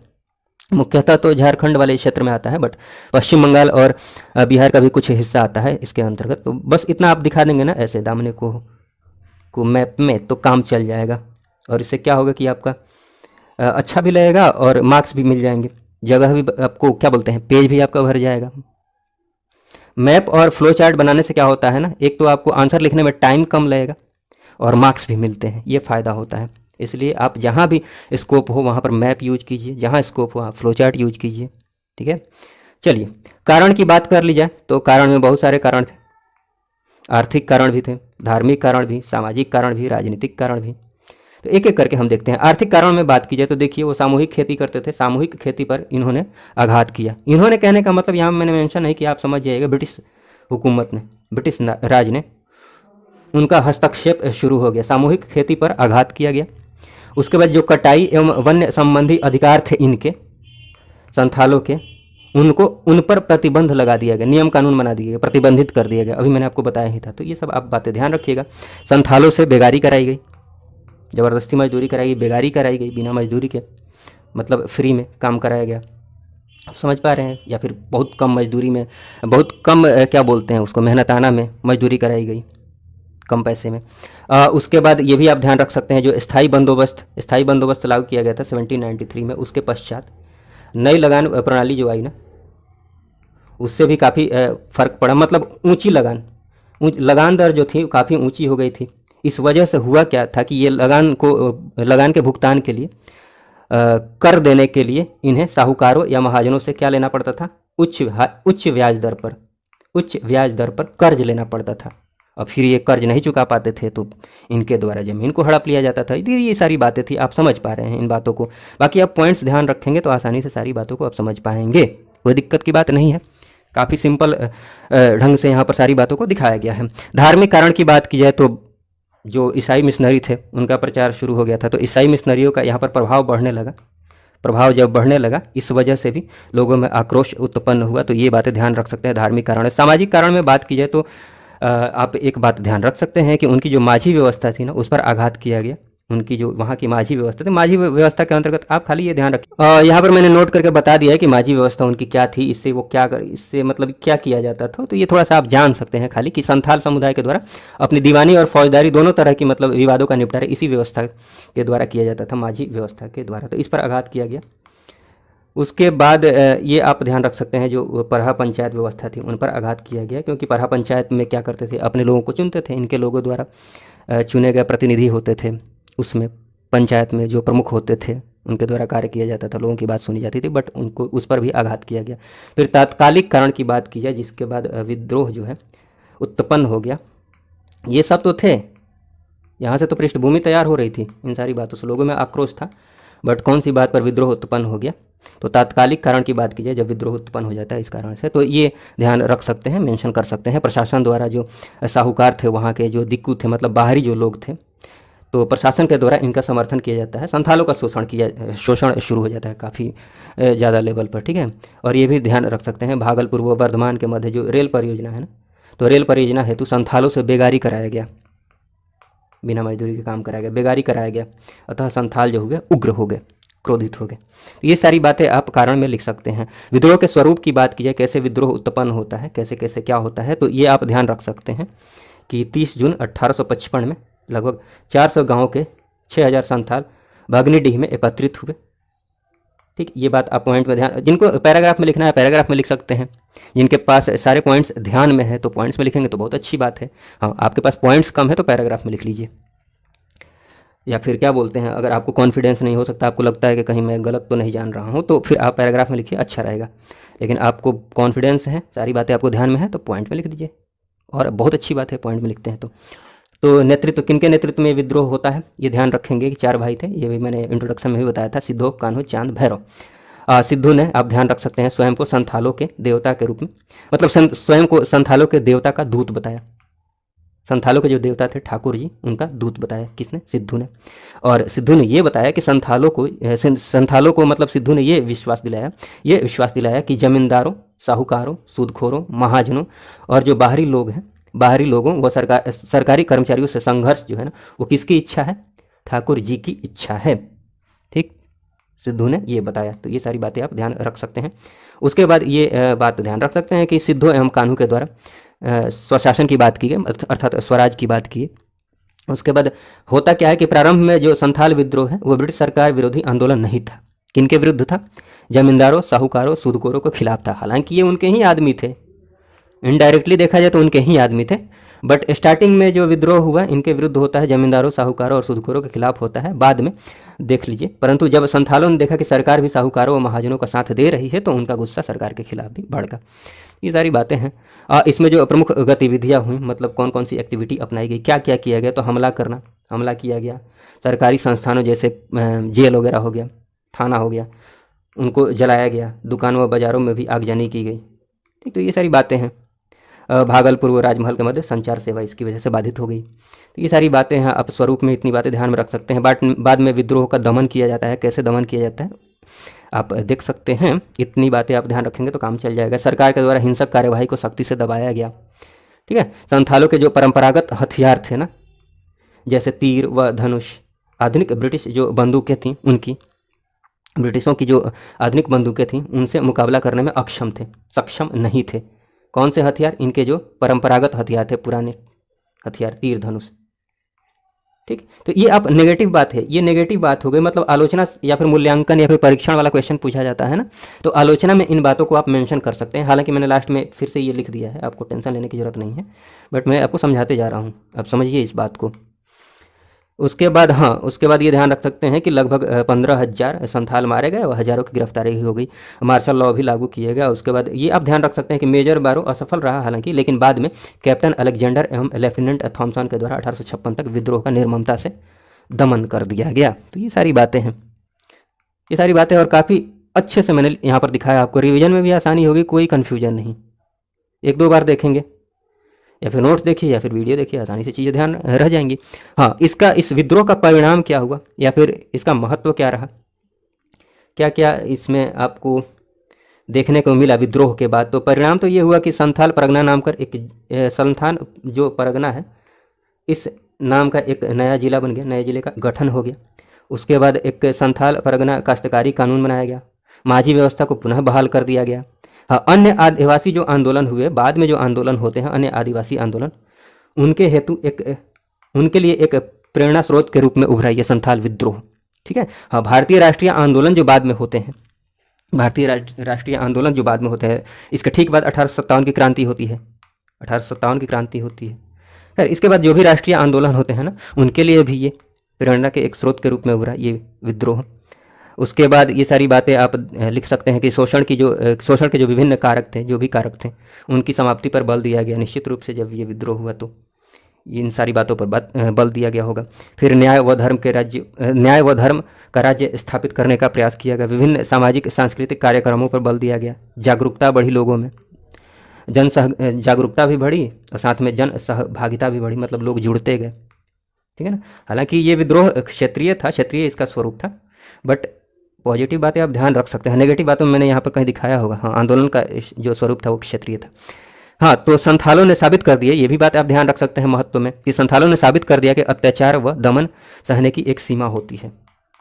मुख्यतः तो झारखंड वाले क्षेत्र में आता है, बट पश्चिम बंगाल और बिहार का भी कुछ हिस्सा आता है इसके अंतर्गत। तो बस इतना आप दिखा देंगे ना ऐसे दामने को मैप में, तो काम चल जाएगा। और इससे क्या होगा कि आपका अच्छा भी लगेगा और मार्क्स भी मिल जाएंगे, जगह भी आपको क्या बोलते हैं, पेज भी आपका भर जाएगा। मैप और फ्लो चार्ट बनाने से क्या होता है ना, एक तो आपको आंसर लिखने में टाइम कम लगेगा और मार्क्स भी मिलते हैं, ये फ़ायदा होता है। इसलिए आप जहाँ भी स्कोप हो वहाँ पर मैप यूज कीजिए, जहाँ स्कोप हो आप फ्लो चार्ट यूज कीजिए। ठीक है, चलिए कारण की बात कर ली जाए तो कारण में बहुत सारे कारण थे। आर्थिक कारण भी थे, धार्मिक कारण भी, सामाजिक कारण भी, राजनीतिक कारण भी। तो एक एक करके हम देखते हैं। आर्थिक कारण में बात की जाए तो देखिए, वो सामूहिक खेती करते थे, सामूहिक खेती पर इन्होंने आघात किया। इन्होंने कहने का मतलब यहाँ मैंने मेंशन नहीं किया, आप समझ जाइएगा, ब्रिटिश हुकूमत ने, ब्रिटिश राज ने, उनका हस्तक्षेप शुरू हो गया, सामूहिक खेती पर आघात किया गया। उसके बाद जो कटाई एवं वन्य संबंधी अधिकार थे इनके, संथालों के, उन पर प्रतिबंध लगा दिया गया, नियम कानून बना दिए गए, प्रतिबंधित कर दिया गया। अभी मैंने आपको बताया ही था, तो ये सब आप बातें ध्यान रखिएगा। संथालों से बेगारी कराई गई, ज़बरदस्ती मजदूरी कराई गई, बेगारी कराई गई, बिना मजदूरी के, मतलब फ्री में काम कराया गया। आप समझ पा रहे हैं, या फिर बहुत कम मजदूरी में, बहुत कम क्या बोलते हैं उसको, मेहनताना में मजदूरी कराई गई, कम पैसे में। उसके बाद ये भी आप ध्यान रख सकते हैं, जो स्थायी बंदोबस्त लागू किया गया था 1793 में, उसके पश्चात नई लगान प्रणाली जो आई ना, उससे भी काफ़ी फ़र्क पड़ा। मतलब ऊंची लगान दर जो थी काफ़ी ऊंची हो गई थी। इस वजह से हुआ क्या था कि ये लगान के भुगतान के लिए, कर देने के लिए इन्हें साहूकारों या महाजनों से क्या लेना पड़ता था, उच्च ब्याज दर पर कर्ज लेना पड़ता था। और फिर ये कर्ज नहीं चुका पाते थे तो इनके द्वारा ज़मीन को हड़प लिया जाता था। ये सारी बातें थी, आप समझ पा रहे हैं इन बातों को। बाकी आप पॉइंट्स ध्यान रखेंगे तो आसानी से सारी बातों को आप समझ पाएंगे, कोई दिक्कत की बात नहीं है। काफ़ी सिंपल ढंग से यहाँ पर सारी बातों को दिखाया गया है। धार्मिक कारण की बात की जाए तो जो ईसाई मिशनरी थे उनका प्रचार शुरू हो गया था, तो ईसाई मिशनरियों का यहाँ पर प्रभाव बढ़ने लगा। प्रभाव जब बढ़ने लगा इस वजह से भी लोगों में आक्रोश उत्पन्न हुआ, तो ये बातें ध्यान रख सकते हैं। धार्मिक कारण, सामाजिक कारण में बात की जाए तो आप एक बात ध्यान रख सकते हैं कि उनकी जो माझी व्यवस्था थी ना उस पर आघात किया गया। उनकी जो वहाँ की माझी व्यवस्था थी, माझी व्यवस्था के अंतर्गत आप खाली ये ध्यान रखें, यहाँ पर मैंने नोट करके बता दिया है कि माझी व्यवस्था उनकी क्या थी, इससे वो क्या कर, इससे मतलब क्या किया जाता था। तो ये थोड़ा सा आप जान सकते हैं खाली कि संथाल समुदाय के द्वारा अपनी दीवानी और फौजदारी दोनों तरह की मतलब विवादों का निपटारा इसी व्यवस्था के द्वारा किया जाता था, माझी व्यवस्था के द्वारा। तो इस पर आघात किया गया। उसके बाद ये आप ध्यान रख सकते हैं जो परहा पंचायत व्यवस्था थी उन पर आघात किया गया, क्योंकि परहा पंचायत में क्या करते थे, अपने लोगों को चुनते थे। इनके लोगों द्वारा चुने गए प्रतिनिधि होते थे, उसमें पंचायत में जो प्रमुख होते थे उनके द्वारा कार्य किया जाता था, लोगों की बात सुनी जाती थी, बट उनको उस पर भी आघात किया गया। फिर तात्कालिक कारण की बात की जाए जिसके बाद विद्रोह जो है उत्पन्न हो गया। ये सब तो थे, यहाँ से तो पृष्ठभूमि तैयार हो रही थी इन सारी बातों से, लोगों में आक्रोश था, बट कौन सी बात पर विद्रोह उत्पन्न हो गया। तो तात्कालिक कारण की बात की जाए जब विद्रोह उत्पन्न हो जाता है इस कारण से, तो ये ध्यान रख सकते हैं, मेंशन कर सकते हैं। प्रशासन द्वारा जो साहूकार थे, वहाँ के जो दिक्कू थे, मतलब बाहरी जो लोग थे, तो प्रशासन के द्वारा इनका समर्थन किया जाता है। संथालों का शोषण शुरू हो जाता है काफ़ी ज़्यादा लेवल पर, ठीक है। और ये भी ध्यान रख सकते हैं, भागलपुर व वर्धमान के मध्य जो रेल परियोजना है ना, तो रेल परियोजना हेतु संथालों से बेगारी कराया गया, बिना मजदूरी के काम कराया गया, बेगारी कराया गया। अतः संथाल जो हो गए उग्र हो गए, क्रोधित हो गए। तो ये सारी बातें आप कारण में लिख सकते हैं। विद्रोह के स्वरूप की बात की जाए, कैसे विद्रोह उत्पन्न होता है, कैसे कैसे क्या होता है, तो ये आप ध्यान रख सकते हैं कि 30 जून 1855 में लगभग 400 गाँव के 6000 संथाल भगनीडीह में एकत्रित हुए। ठीक, ये बात आप पॉइंट में ध्यान, जिनको पैराग्राफ में लिखना है पैराग्राफ में लिख सकते हैं, जिनके पास सारे पॉइंट्स ध्यान में है तो पॉइंट्स में लिखेंगे तो बहुत अच्छी बात है। हाँ, आपके पास पॉइंट्स कम है तो पैराग्राफ में लिख लीजिए, या फिर क्या बोलते हैं, अगर आपको कॉन्फिडेंस नहीं हो सकता, आपको लगता है कि कहीं मैं गलत तो नहीं जान रहा हूँ, तो फिर आप पैराग्राफ में लिखिए, अच्छा रहेगा। लेकिन आपको कॉन्फिडेंस है, सारी बातें आपको ध्यान में है, तो पॉइंट में लिख दीजिए, और बहुत अच्छी बात है पॉइंट में लिखते हैं। तो नेतृत्व, किनके नेतृत्व में विद्रोह होता है, ये ध्यान रखेंगे कि 4 भाई थे, ये भी मैंने इंट्रोडक्शन में भी बताया था, सिद्धो, कान्हो, चांद, भैरव। सिद्धू ने, आप ध्यान रख सकते हैं, स्वयं को संथालों के देवता के रूप में, मतलब स्वयं को संथालों के देवता का दूत बताया। संथालों के जो देवता थे ठाकुर जी, उनका दूत बताया किसने, सिद्धू ने। और सिद्धू ने ये बताया कि संथालों को मतलब सिद्धू ने ये विश्वास दिलाया कि जमींदारों, साहूकारों, सूदखोरों, महाजनों और जो बाहरी लोग हैं, बाहरी लोगों व सरकारी कर्मचारियों से संघर्ष जो है ना, वो किसकी इच्छा है, ठाकुर जी की इच्छा है। ठीक, सिद्धू ने ये बताया। तो ये सारी बातें आप ध्यान रख सकते हैं। उसके बाद ये बात ध्यान रख सकते हैं कि सिद्धू एवं कान्हू के द्वारा स्वशासन की बात की गई, अर्थात स्वराज की बात की। उसके बाद होता क्या है कि प्रारंभ में जो संथाल विद्रोह है वो ब्रिटिश सरकार विरोधी आंदोलन नहीं था। किनके विरुद्ध था, जमींदारों, साहूकारों, सूदखोरों के खिलाफ था। हालांकि ये उनके ही आदमी थे, इनडायरेक्टली देखा जाए तो उनके ही आदमी थे, बट स्टार्टिंग में जो विद्रोह हुआ इनके विरुद्ध होता है, जमींदारों, साहूकारों और सूदखोरों के खिलाफ होता है, बाद में देख लीजिए। परंतु जब संथालों ने देखा कि सरकार भी साहूकारों और महाजनों का साथ दे रही है तो उनका गुस्सा सरकार के खिलाफ भी बढ़ गया। ये सारी बातें हैं। इसमें जो प्रमुख गतिविधियां हुई, मतलब कौन कौन सी एक्टिविटी अपनाई गई, क्या क्या किया गया, तो हमला किया गया। सरकारी संस्थानों जैसे जेल वगैरह हो गया, थाना हो गया, उनको जलाया गया। दुकानों व बाज़ारों में भी आगजनी की गई। ठीक, तो ये सारी बातें हैं। भागलपुर व राजमहल के मध्य संचार सेवा इसकी वजह से बाधित हो गई। तो ये सारी बातें हैं। आप स्वरूप में इतनी बातें ध्यान में रख सकते हैं। बाद में विद्रोह का दमन किया जाता है, कैसे दमन किया जाता है आप देख सकते हैं। इतनी बातें आप ध्यान रखेंगे तो काम चल जाएगा। सरकार के द्वारा हिंसक कार्यवाही को सख्ती से दबाया गया। ठीक है, संथालों के जो परंपरागत हथियार थे ना, जैसे तीर व धनुष, आधुनिक ब्रिटिश जो बंदूकें थीं उनकी, ब्रिटिशों की जो आधुनिक बंदूकें थीं उनसे मुकाबला करने में सक्षम नहीं थे। कौन से हथियार, इनके जो परंपरागत हथियार थे, पुराने हथियार, तीर धनुष। ठीक, तो ये आप नेगेटिव बात है, ये नेगेटिव बात हो गई। मतलब आलोचना या फिर मूल्यांकन या फिर परीक्षण वाला क्वेश्चन पूछा जाता है ना, तो आलोचना में इन बातों को आप मेंशन कर सकते हैं। हालांकि मैंने लास्ट में फिर से ये लिख दिया है, आपको टेंशन लेने की जरूरत नहीं है, बट मैं आपको समझाते जा रहा हूँ, आप समझिए इस बात को। उसके बाद हाँ, उसके बाद ये ध्यान रख सकते हैं कि लगभग 15,000 संथाल मारे गए और हज़ारों की गिरफ्तारी हो गई। मार्शल लॉ भी लागू किया गया। उसके बाद ये आप ध्यान रख सकते हैं कि मेजर बारो असफल रहा हालांकि, लेकिन बाद में कैप्टन अलेक्जेंडर एवं लेफ्टिनेंट थॉमसन के द्वारा 1856 तक विद्रोह का निर्ममता से दमन कर दिया गया। तो ये सारी बातें हैं, ये सारी बातें, और काफ़ी अच्छे से मैंने यहाँ पर दिखाया आपको। रिवीजन में भी आसानी होगी, कोई कन्फ्यूजन नहीं। एक दो बार देखेंगे या फिर नोट्स देखिए या फिर वीडियो देखिए, आसानी से चीज़ें ध्यान रह जाएंगी। हाँ, इसका इस विद्रोह का परिणाम क्या हुआ या फिर इसका महत्व क्या रहा, क्या क्या इसमें आपको देखने को मिला विद्रोह के बाद। तो परिणाम तो ये हुआ कि संथाल परगना नाम कर एक संथाल जो परगना है, इस नाम का एक नया जिला बन गया, नए जिले का गठन हो गया। उसके बाद एक संथाल परगना काश्तकारी कानून बनाया गया, माझी व्यवस्था को पुनः बहाल कर दिया गया। हाँ, अन्य आदिवासी जो आंदोलन हुए, बाद में जो आंदोलन होते हैं अन्य आदिवासी आंदोलन, उनके हेतु उनके लिए एक प्रेरणा स्रोत के रूप में उभरा ये संथाल विद्रोह। ठीक है। हाँ, भारतीय राष्ट्रीय आंदोलन जो बाद में होते हैं, भारतीय राष्ट्रीय आंदोलन जो बाद में होते हैं, इसके ठीक बाद 1857 की क्रांति होती है, 1857 की क्रांति होती है। खैर, इसके बाद जो भी राष्ट्रीय आंदोलन होते हैं ना, उनके लिए भी ये प्रेरणा के एक स्रोत के रूप में उभरा ये विद्रोह। उसके बाद ये सारी बातें आप लिख सकते हैं कि शोषण के जो विभिन्न कारक थे, जो भी कारक थे, उनकी समाप्ति पर बल दिया गया। निश्चित रूप से जब ये विद्रोह हुआ तो इन सारी बातों पर बल दिया गया होगा। फिर न्याय व धर्म का राज्य स्थापित करने का प्रयास किया गया। विभिन्न सामाजिक सांस्कृतिक कार्यक्रमों पर बल दिया गया। जागरूकता बढ़ी लोगों में, जागरूकता भी बढ़ी और साथ में जन सहभागिता भी बढ़ी, मतलब लोग जुड़ते गए। ठीक है ना। हालांकि ये विद्रोह क्षेत्रीय था, क्षेत्रीय इसका स्वरूप था, बट पॉजिटिव बातें आप ध्यान रख सकते हैं। नेगेटिव बातों में मैंने यहाँ पर कहीं दिखाया होगा। हाँ, आंदोलन का जो स्वरूप था वो क्षेत्रीय था। हाँ, तो संथालों ने साबित कर दिया, ये भी बात आप ध्यान रख सकते हैं महत्व में, कि संथालों ने साबित कर दिया कि अत्याचार व दमन सहने की एक सीमा होती है।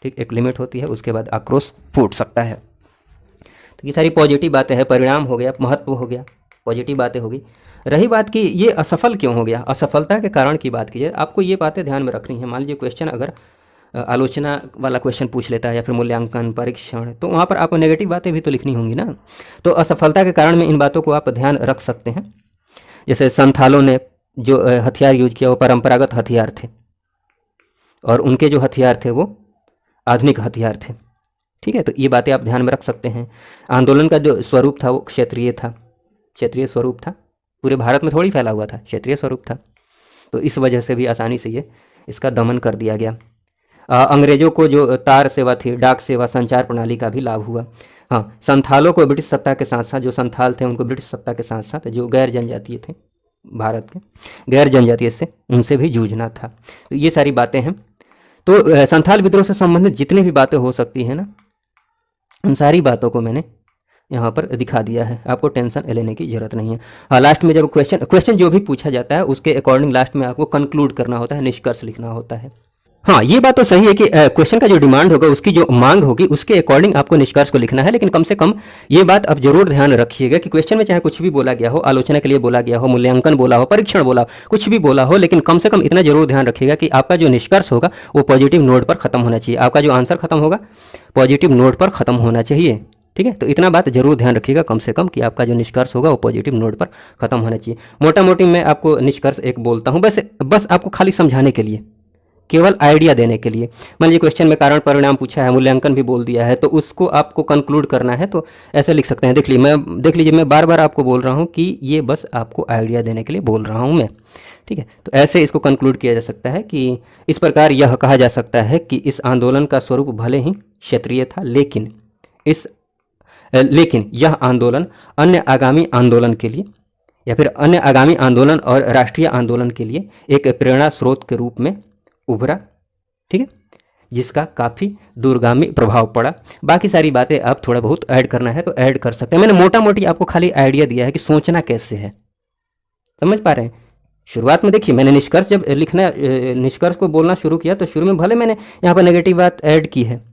ठीक, एक लिमिट होती है, उसके बाद आक्रोश फूट सकता है। तो ये सारी पॉजिटिव बातें हैं, परिणाम हो गया, महत्व हो गया, पॉजिटिव बातें होगी। रही बात कि ये असफल क्यों हो गया, असफलता के कारण की बात कीजिए, आपको ये बातें ध्यान में रखनी है। मान लीजिए क्वेश्चन अगर आलोचना वाला क्वेश्चन पूछ लेता है या फिर मूल्यांकन परीक्षण, तो वहाँ पर आपको नेगेटिव बातें भी तो लिखनी होंगी ना। तो असफलता के कारण में इन बातों को आप ध्यान रख सकते हैं। जैसे संथालों ने जो हथियार यूज किया वो परंपरागत हथियार थे और उनके जो हथियार थे वो आधुनिक हथियार थे। ठीक है, तो ये बातें आप ध्यान में रख सकते हैं। आंदोलन का जो स्वरूप था वो क्षेत्रीय था, क्षेत्रीय स्वरूप था, पूरे भारत में थोड़ी फैला हुआ था, क्षेत्रीय स्वरूप था। तो इस वजह से भी आसानी से ये इसका दमन कर दिया गया। अंग्रेजों को जो तार सेवा थी, डाक सेवा, संचार प्रणाली का भी लाभ हुआ। हाँ, संथालों को ब्रिटिश सत्ता के साथ साथ, जो संथाल थे उनको ब्रिटिश सत्ता के साथ साथ जो गैर जनजातीय थे, भारत के गैर जनजातीय से, उनसे भी जूझना था। तो ये सारी बातें हैं। तो संथाल विद्रोह से संबंधित जितनी भी बातें हो सकती हैं ना, उन सारी बातों को मैंने यहाँ पर दिखा दिया है, आपको टेंशन लेने की जरूरत नहीं है। हाँ, लास्ट में जब क्वेश्चन जो भी पूछा जाता है उसके अकॉर्डिंग लास्ट में आपको कंक्लूड करना होता है, निष्कर्ष लिखना होता है। हाँ, ये बात तो सही है कि क्वेश्चन का जो डिमांड होगा, उसकी जो मांग होगी, उसके अकॉर्डिंग आपको निष्कर्ष को लिखना है। लेकिन कम से कम ये बात आप जरूर ध्यान रखिएगा कि क्वेश्चन में चाहे कुछ भी बोला गया हो, आलोचना के लिए बोला गया हो, मूल्यांकन बोला हो, परीक्षण बोला हो, कुछ भी बोला हो, लेकिन कम से कम इतना जरूर ध्यान रखिएगा कि आपका जो निष्कर्ष होगा वो पॉजिटिव नोट पर खत्म होना चाहिए। आपका जो आंसर खत्म होगा पॉजिटिव नोट पर खत्म होना चाहिए। ठीक है, तो इतना बात जरूर ध्यान रखिएगा कम से कम कि आपका जो निष्कर्ष होगा वो पॉजिटिव नोट पर खत्म होना चाहिए। मोटा मोटी मैं आपको निष्कर्ष एक बोलता हूँ, बस आपको खाली समझाने के लिए, केवल आइडिया देने के लिए। मान लीजिए क्वेश्चन में कारण परिणाम पूछा है, मूल्यांकन भी बोल दिया है, तो उसको आपको कंक्लूड करना है, तो ऐसे लिख सकते हैं। देख लीजिए मैं बार बार आपको बोल रहा हूँ कि ये बस आपको आइडिया देने के लिए बोल रहा हूँ मैं। ठीक है, तो ऐसे इसको कंक्लूड किया जा सकता है कि इस प्रकार यह कहा जा सकता है कि इस आंदोलन का स्वरूप भले ही क्षेत्रीय था, लेकिन यह आंदोलन अन्य आगामी आंदोलन के लिए या फिर अन्य आगामी आंदोलन और राष्ट्रीय आंदोलन के लिए एक प्रेरणा स्रोत के रूप में उभरा। ठीक है, जिसका काफ़ी दूरगामी प्रभाव पड़ा। बाकी सारी बातें आप थोड़ा बहुत ऐड करना है तो ऐड कर सकते हैं। मैंने मोटा मोटी आपको खाली आइडिया दिया है कि सोचना कैसे है, समझ पा रहे हैं। शुरुआत में देखिए मैंने निष्कर्ष जब लिखना, निष्कर्ष को बोलना शुरू किया तो शुरू में भले मैंने यहाँ पर नेगेटिव बात ऐड की है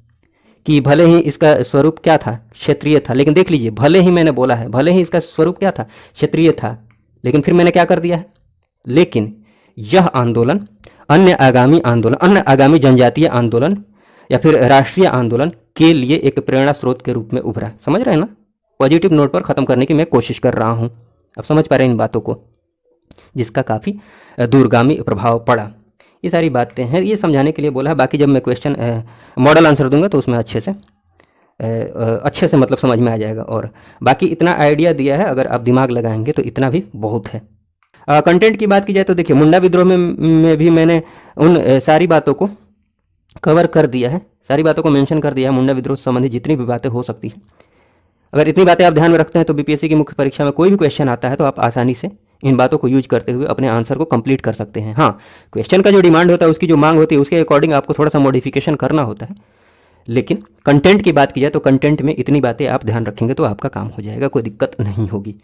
कि भले ही इसका स्वरूप क्या था, क्षेत्रीय था, लेकिन देख लीजिए भले ही मैंने बोला है, भले ही इसका स्वरूप क्या था, क्षेत्रीय था, लेकिन फिर मैंने क्या कर दिया है, लेकिन यह आंदोलन अन्य आगामी जनजातीय आंदोलन या फिर राष्ट्रीय आंदोलन के लिए एक प्रेरणा स्रोत के रूप में उभरा। समझ रहे हैं ना, पॉजिटिव नोट पर ख़त्म करने की मैं कोशिश कर रहा हूँ। अब समझ पा रहे हैं इन बातों को, जिसका काफ़ी दूरगामी प्रभाव पड़ा। ये सारी बातें हैं, ये समझाने के लिए बोला है। बाकी जब मैं क्वेश्चन मॉडल आंसर दूंगा तो उसमें अच्छे से मतलब समझ में आ जाएगा। और बाकी इतना आइडिया दिया है, अगर आप दिमाग लगाएंगे तो इतना भी बहुत है। कंटेंट की बात की जाए तो देखिए, मुंडा विद्रोह में भी मैंने उन सारी बातों को कवर कर दिया है, सारी बातों को मेंशन कर दिया है। मुंडा विद्रोह से संबंधित जितनी भी बातें हो सकती हैं, अगर इतनी बातें आप ध्यान में रखते हैं तो बीपीएससी की मुख्य परीक्षा में कोई भी क्वेश्चन आता है तो आप आसानी से इन बातों को यूज करते हुए अपने आंसर को कंप्लीट कर सकते हैं। हाँ, क्वेश्चन का जो डिमांड होता है, उसकी जो मांग होती है, उसके अकॉर्डिंग आपको थोड़ा सा मॉडिफिकेशन करना होता है। लेकिन कंटेंट की बात की जाए तो कंटेंट में इतनी बातें आप ध्यान रखेंगे तो आपका काम हो जाएगा, कोई दिक्कत नहीं होगी।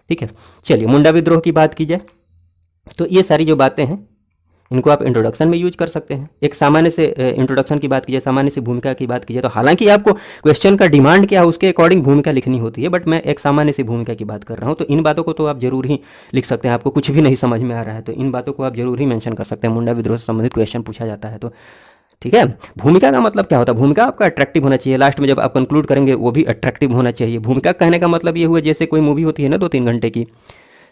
ठीक है, चलिए मुंडा विद्रोह की बात की जाए तो ये सारी जो बातें हैं इनको आप इंट्रोडक्शन में यूज कर सकते हैं। एक सामान्य से इंट्रोडक्शन की बात की जाए, सामान्य से भूमिका की बात की जाए तो हालांकि आपको क्वेश्चन का डिमांड क्या है उसके अकॉर्डिंग भूमिका लिखनी होती है, बट मैं एक सामान्य सी भूमिका की बात कर रहा हूँ। तो इन बातों को तो आप जरूर ही लिख सकते हैं। आपको कुछ भी नहीं समझ में आ रहा है तो इन बातों को आप जरूर ही मेंशन कर सकते हैं। मुंडा विद्रोह से संबंधित क्वेश्चन पूछा जाता है तो ठीक है। भूमिका का मतलब क्या होता है? भूमिका आपका अट्रैक्टिव होना चाहिए। लास्ट में जब आप कंक्लूड करेंगे वो भी अट्रैक्टिव होना चाहिए। भूमिका कहने का मतलब ये हुआ जैसे कोई मूवी होती है ना 2-3 घंटे की,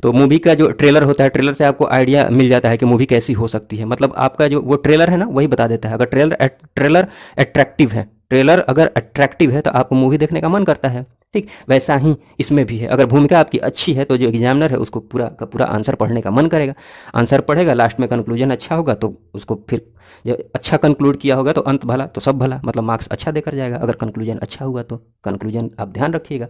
तो मूवी का जो ट्रेलर होता है, ट्रेलर से आपको आइडिया मिल जाता है कि मूवी कैसी हो सकती है। मतलब आपका जो वो ट्रेलर है ना वही बता देता है। अगर ट्रेलर अट्रैक्टिव है, ट्रेलर अगर अट्रैक्टिव है तो आपको मूवी देखने का मन करता है। ठीक वैसा ही इसमें भी है। अगर भूमिका आपकी अच्छी है तो जो एग्जामिनर है उसको पूरा का पूरा आंसर पढ़ने का मन करेगा। आंसर पढ़ेगा, लास्ट में कंक्लूजन अच्छा होगा तो उसको फिर जब अच्छा कंक्लूड किया होगा तो अंत भला तो सब भला, मतलब मार्क्स अच्छा देकर जाएगा। अगर कंक्लूजन अच्छा हुआ तो कंक्लूजन आप ध्यान रखिएगा।